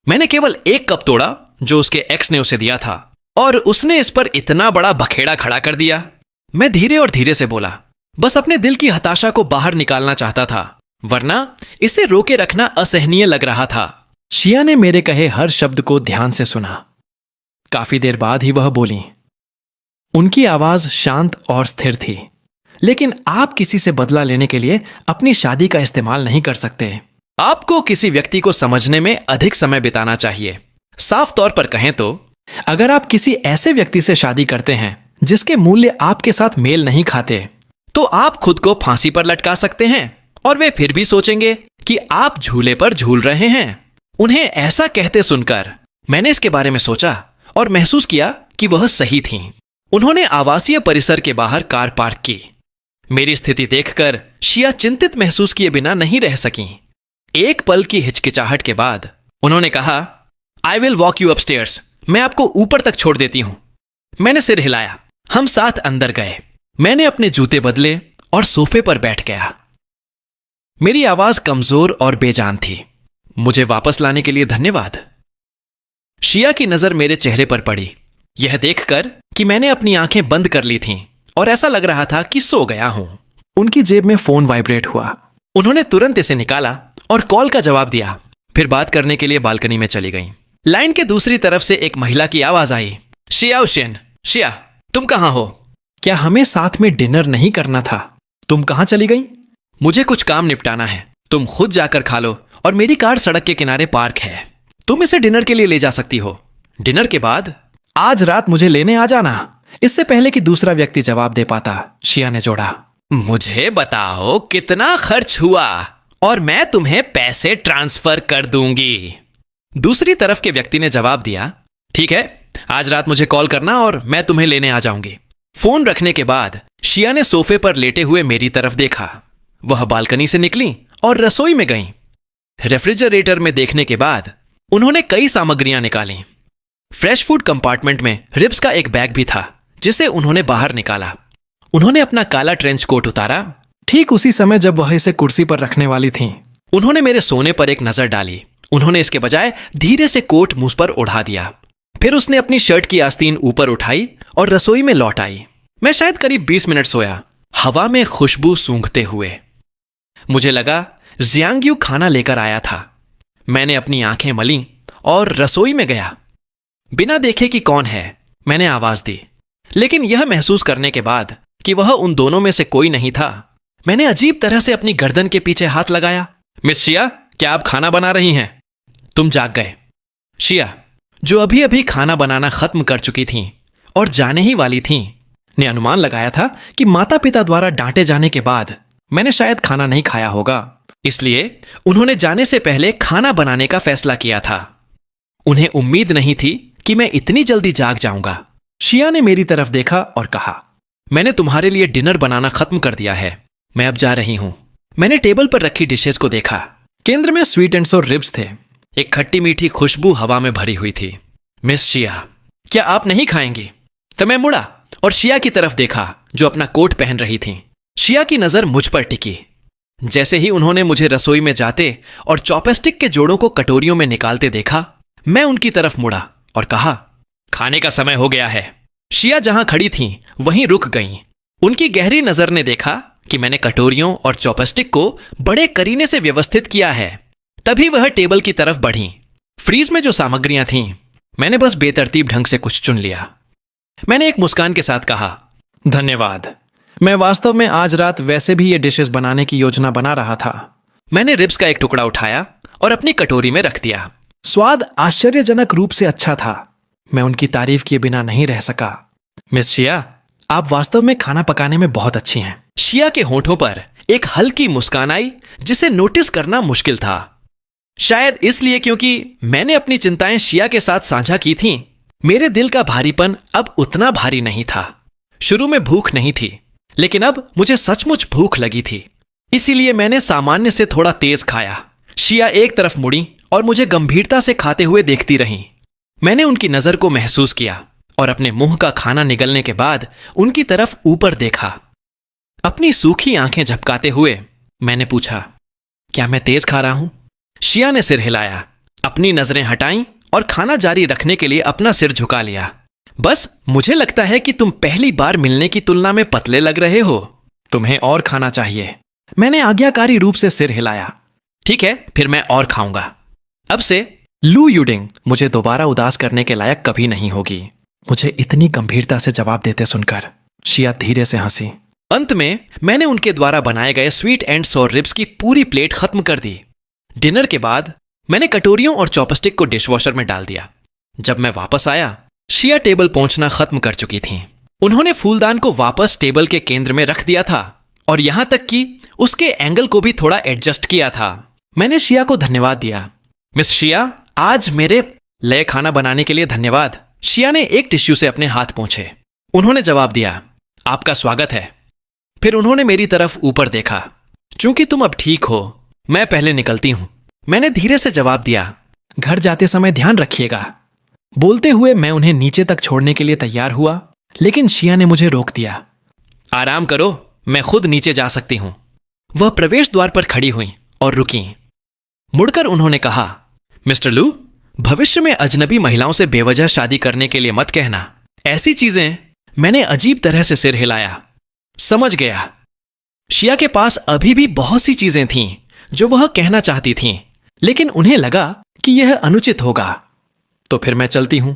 मैंने केवल एक कप तोड़ा जो उसके एक्स ने उसे दिया था, और उसने इस पर इतना बड़ा बखेड़ा खड़ा कर दिया। मैं धीरे और धीरे से बोला, बस अपने दिल की हताशा को बाहर निकालना चाहता था, वरना इसे रोके रखना असहनीय लग रहा था। शिया ने मेरे कहे हर शब्द को ध्यान से सुना। काफी देर बाद ही वह बोली। उनकी आवाज शांत और स्थिर थी। लेकिन आप किसी से बदला लेने के लिए अपनी शादी का इस्तेमाल नहीं कर सकते। आपको किसी व्यक्ति को समझने में अधिक समय बिताना चाहिए। साफ तौर पर कहें तो अगर आप किसी ऐसे व्यक्ति से शादी करते हैं जिसके मूल्य आपके साथ मेल नहीं खाते, तो आप खुद को फांसी पर लटका सकते हैं और वे फिर भी सोचेंगे कि आप झूले पर झूल रहे हैं। उन्हें ऐसा कहते सुनकर मैंने इसके बारे में सोचा और महसूस किया कि वह सही थीं। उन्होंने आवासीय परिसर के बाहर कार पार्क की। मेरी स्थिति देखकर शिया चिंतित महसूस किए बिना नहीं रह सकीं। एक पल की हिचकिचाहट के बाद उन्होंने कहा, I will walk you upstairs. मैं आपको ऊपर तक छोड़ देती हूं। मैंने सिर हिलाया। हम साथ अंदर गए। मैंने अपने जूते बदले और सोफे पर बैठ गया। मेरी आवाज कमजोर और बेजान थी। मुझे वापस लाने के लिए धन्यवाद। शिया की नजर मेरे चेहरे पर पड़ी, यह देखकर कि मैंने अपनी आंखें बंद कर ली थीं और ऐसा लग रहा था कि सो गया हूं। उनकी जेब में फोन वाइब्रेट हुआ। उन्होंने तुरंत इसे निकाला और कॉल का जवाब दिया। फिर बात करने के लिए बालकनी में चली गईं। लाइन के दूसरी तरफ से एक महिला की आवाज आई, शिया उशेन। शिया, तुम कहां हो? क्या हमें साथ में डिनर नहीं करना था? तुम कहां चली गई? मुझे कुछ काम निपटाना है। तुम खुद जाकर खा लो और मेरी कार सड़क के किनारे पार्क है। तुम इसे डिनर के लिए ले जा सकती हो। डिनर के बाद आज रात मुझे लेने आ जाना। इससे पहले कि दूसरा व्यक्ति जवाब दे पाता, शिया ने जोड़ा, मुझे बताओ कितना खर्च हुआ और मैं तुम्हें पैसे ट्रांसफर कर दूंगी। दूसरी तरफ के व्यक्ति ने जवाब दिया, ठीक है, आज रात मुझे कॉल करना और मैं तुम्हें लेने आ जाऊंगी। फोन रखने के बाद शिया ने सोफे पर लेटे हुए मेरी तरफ देखा। वह बालकनी से निकली और रसोई में गईं। रेफ्रिजरेटर में देखने के बाद उन्होंने कई सामग्रियां निकाली। फ्रेश फूड कंपार्टमेंट में रिब्स का एक बैग भी था जिसे उन्होंने बाहर निकाला। उन्होंने अपना काला ट्रेंच कोट उतारा। ठीक उसी समय जब वह इसे कुर्सी पर रखने वाली थीं, उन्होंने मेरे सोने पर एक नजर डाली। उन्होंने इसके बजाय धीरे से कोट मुझ पर उड़ा दिया। फिर उसने अपनी शर्ट की आस्तीन ऊपर उठाई और रसोई में लौट आई। मैं शायद करीब 20 मिनट सोया, हवा में खुशबू सूंघते हुए। मुझे लगा जियांग यू खाना लेकर आया था। मैंने अपनी आंखें मली और रसोई में गया। बिना देखे कि कौन है, मैंने आवाज दी, लेकिन यह महसूस करने के बाद कि वह उन दोनों में से कोई नहीं था, मैंने अजीब तरह से अपनी गर्दन के पीछे हाथ लगाया। मिस शिया, क्या आप खाना बना रही हैं? तुम जाग गए। शिया, जो अभी अभी खाना बनाना खत्म कर चुकी थीं और जाने ही वाली थीं, ने अनुमान लगाया था कि माता पिता द्वारा डांटे जाने के बाद मैंने शायद खाना नहीं खाया होगा, इसलिए उन्होंने जाने से पहले खाना बनाने का फैसला किया था। उन्हें उम्मीद नहीं थी कि मैं इतनी जल्दी जाग जाऊंगा। शिया ने मेरी तरफ देखा और कहा, मैंने तुम्हारे लिए डिनर बनाना खत्म कर दिया है, मैं अब जा रही हूं। मैंने टेबल पर रखी डिशेस को देखा। केंद्र में स्वीट एंड सोर रिब्स थे। एक खट्टी मीठी खुशबू हवा में भरी हुई थी। मिस शिया, क्या आप नहीं खाएंगी? तो मैं मुड़ा और शिया की तरफ देखा, जो अपना कोट पहन रही थी। शिया की नजर मुझ पर टिकी। जैसे ही उन्होंने मुझे रसोई में जाते और चॉपस्टिक के जोड़ों को कटोरियों में निकालते देखा, मैं उनकी तरफ मुड़ा और कहा, खाने का समय हो गया है। शिया जहां खड़ी थीं, वहीं रुक गईं। उनकी गहरी नजर ने देखा कि मैंने कटोरियों और चॉपस्टिक को बड़े करीने से व्यवस्थित किया है। तभी वह टेबल की तरफ बढ़ी। फ्रीज में जो सामग्रियां थीं, मैंने बस बेतरतीब ढंग से कुछ चुन लिया। मैंने एक मुस्कान के साथ कहा, धन्यवाद। मैं वास्तव में आज रात वैसे भी ये डिशेस बनाने की योजना बना रहा था। मैंने रिब्स का एक टुकड़ा उठाया और अपनी कटोरी में रख दिया। स्वाद आश्चर्यजनक रूप से अच्छा था। मैं उनकी तारीफ किए बिना नहीं रह सका। मिस शिया, आप वास्तव में खाना पकाने में बहुत अच्छी हैं। शिया के होठों पर एक हल्की मुस्कान आई, जिसे नोटिस करना मुश्किल था। शायद इसलिए क्योंकि मैंने अपनी चिंताएं शिया के साथ साझा की थीं। मेरे दिल का भारीपन अब उतना भारी नहीं था। शुरू में भूख नहीं थी, लेकिन अब मुझे सचमुच भूख लगी थी। इसीलिए मैंने सामान्य से थोड़ा तेज खाया। शिया एक तरफ मुड़ी और मुझे गंभीरता से खाते हुए देखती रहीं। मैंने उनकी नजर को महसूस किया और अपने मुंह का खाना निगलने के बाद उनकी तरफ ऊपर देखा। अपनी सूखी आंखें झपकाते हुए मैंने पूछा, क्या मैं तेज खा रहा हूं? शिया ने सिर हिलाया, अपनी नजरें हटाईं और खाना जारी रखने के लिए अपना सिर झुका लिया। बस मुझे लगता है कि तुम पहली बार मिलने की तुलना में पतले लग रहे हो। तुम्हें और खाना चाहिए। मैंने आज्ञाकारी रूप से सिर हिलाया। ठीक है, फिर मैं और खाऊंगा। अब से लू यूडिंग मुझे दोबारा उदास करने के लायक कभी नहीं होगी। मुझे इतनी गंभीरता से जवाब देते सुनकर शिया धीरे से हंसी। अंत में मैंने उनके द्वारा बनाए गए स्वीट एंड सोर रिब्स की पूरी प्लेट खत्म कर दी। डिनर के बाद मैंने कटोरियों और चॉपस्टिक को डिशवॉशर में डाल दिया। जब मैं वापस आया, शिया टेबल पहुंचना खत्म कर चुकी थीं। उन्होंने फूलदान को वापस टेबल के केंद्र में रख दिया था और यहां तक कि उसके एंगल को भी थोड़ा एडजस्ट किया था। मैंने शिया को धन्यवाद दिया। मिस शिया, आज मेरे लिए खाना बनाने के लिए धन्यवाद। शिया ने एक टिश्यू से अपने हाथ पोंछे। उन्होंने जवाब दिया, आपका स्वागत है। फिर उन्होंने मेरी तरफ ऊपर देखा। चूंकि तुम अब ठीक हो, मैं पहले निकलती हूं। मैंने धीरे से जवाब दिया, घर जाते समय ध्यान रखिएगा। बोलते हुए मैं उन्हें नीचे तक छोड़ने के लिए तैयार हुआ, लेकिन शिया ने मुझे रोक दिया। आराम करो, मैं खुद नीचे जा सकती हूं। वह प्रवेश द्वार पर खड़ी हुई और रुकी। मुड़कर उन्होंने कहा, मिस्टर लू, भविष्य में अजनबी महिलाओं से बेवजह शादी करने के लिए मत कहना। ऐसी चीजें। मैंने अजीब तरह से सिर हिलाया। समझ गया। शिया के पास अभी भी बहुत सी चीजें थीं जो वह कहना चाहती थीं, लेकिन उन्हें लगा कि यह अनुचित होगा। तो फिर मैं चलती हूं।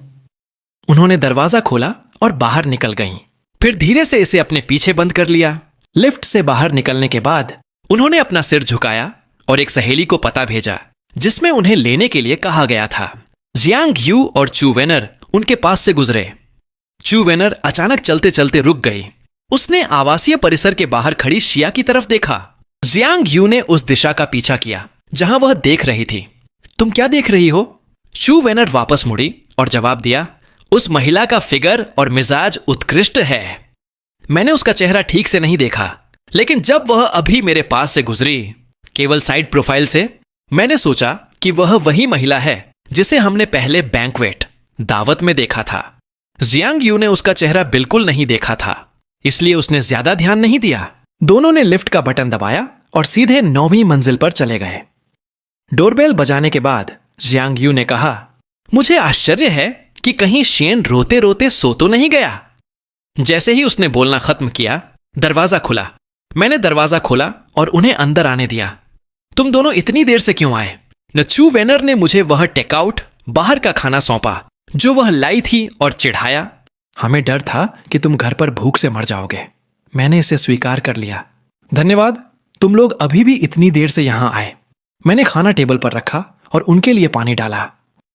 उन्होंने दरवाजा खोला और बाहर निकल गईं। फिर धीरे से इसे अपने पीछे बंद कर लिया। लिफ्ट से बाहर निकलने के बाद उन्होंने अपना सिर झुकाया और एक सहेली को पता भेजा, जिसमें उन्हें लेने के लिए कहा गया था। जियांग यू और चू वेनर उनके पास से गुजरे। चू वेनर अचानक चलते चलते रुक गई। उसने आवासीय परिसर के बाहर खड़ी शिया की तरफ देखा। जियांग यू ने उस दिशा का पीछा किया जहां वह देख रही थी। तुम क्या देख रही हो? चू वेनर वापस मुड़ी और जवाब दिया, उस महिला का फिगर और मिजाज उत्कृष्ट है। मैंने उसका चेहरा ठीक से नहीं देखा, लेकिन जब वह अभी मेरे पास से गुजरी, केवल साइड प्रोफाइल से, मैंने सोचा कि वह वही महिला है जिसे हमने पहले बैंक्वेट दावत में देखा था। जियांग यू ने उसका चेहरा बिल्कुल नहीं देखा था, इसलिए उसने ज्यादा ध्यान नहीं दिया। दोनों ने लिफ्ट का बटन दबाया और सीधे 9वीं मंजिल पर चले गए। डोरबेल बजाने के बाद जियांग यू ने कहा, मुझे आश्चर्य है कि कहीं शेन रोते रोते सो तो नहीं गया। जैसे ही उसने बोलना खत्म किया, दरवाजा खुला। मैंने दरवाजा खोला और उन्हें अंदर आने दिया। तुम दोनों इतनी देर से क्यों आए? नचू वेनर ने मुझे वह टेकआउट बाहर का खाना सौंपा जो वह लाई थी और चिढ़ाया, हमें डर था कि तुम घर पर भूख से मर जाओगे। मैंने इसे स्वीकार कर लिया। धन्यवाद, तुम लोग अभी भी इतनी देर से यहां आए। मैंने खाना टेबल पर रखा और उनके लिए पानी डाला।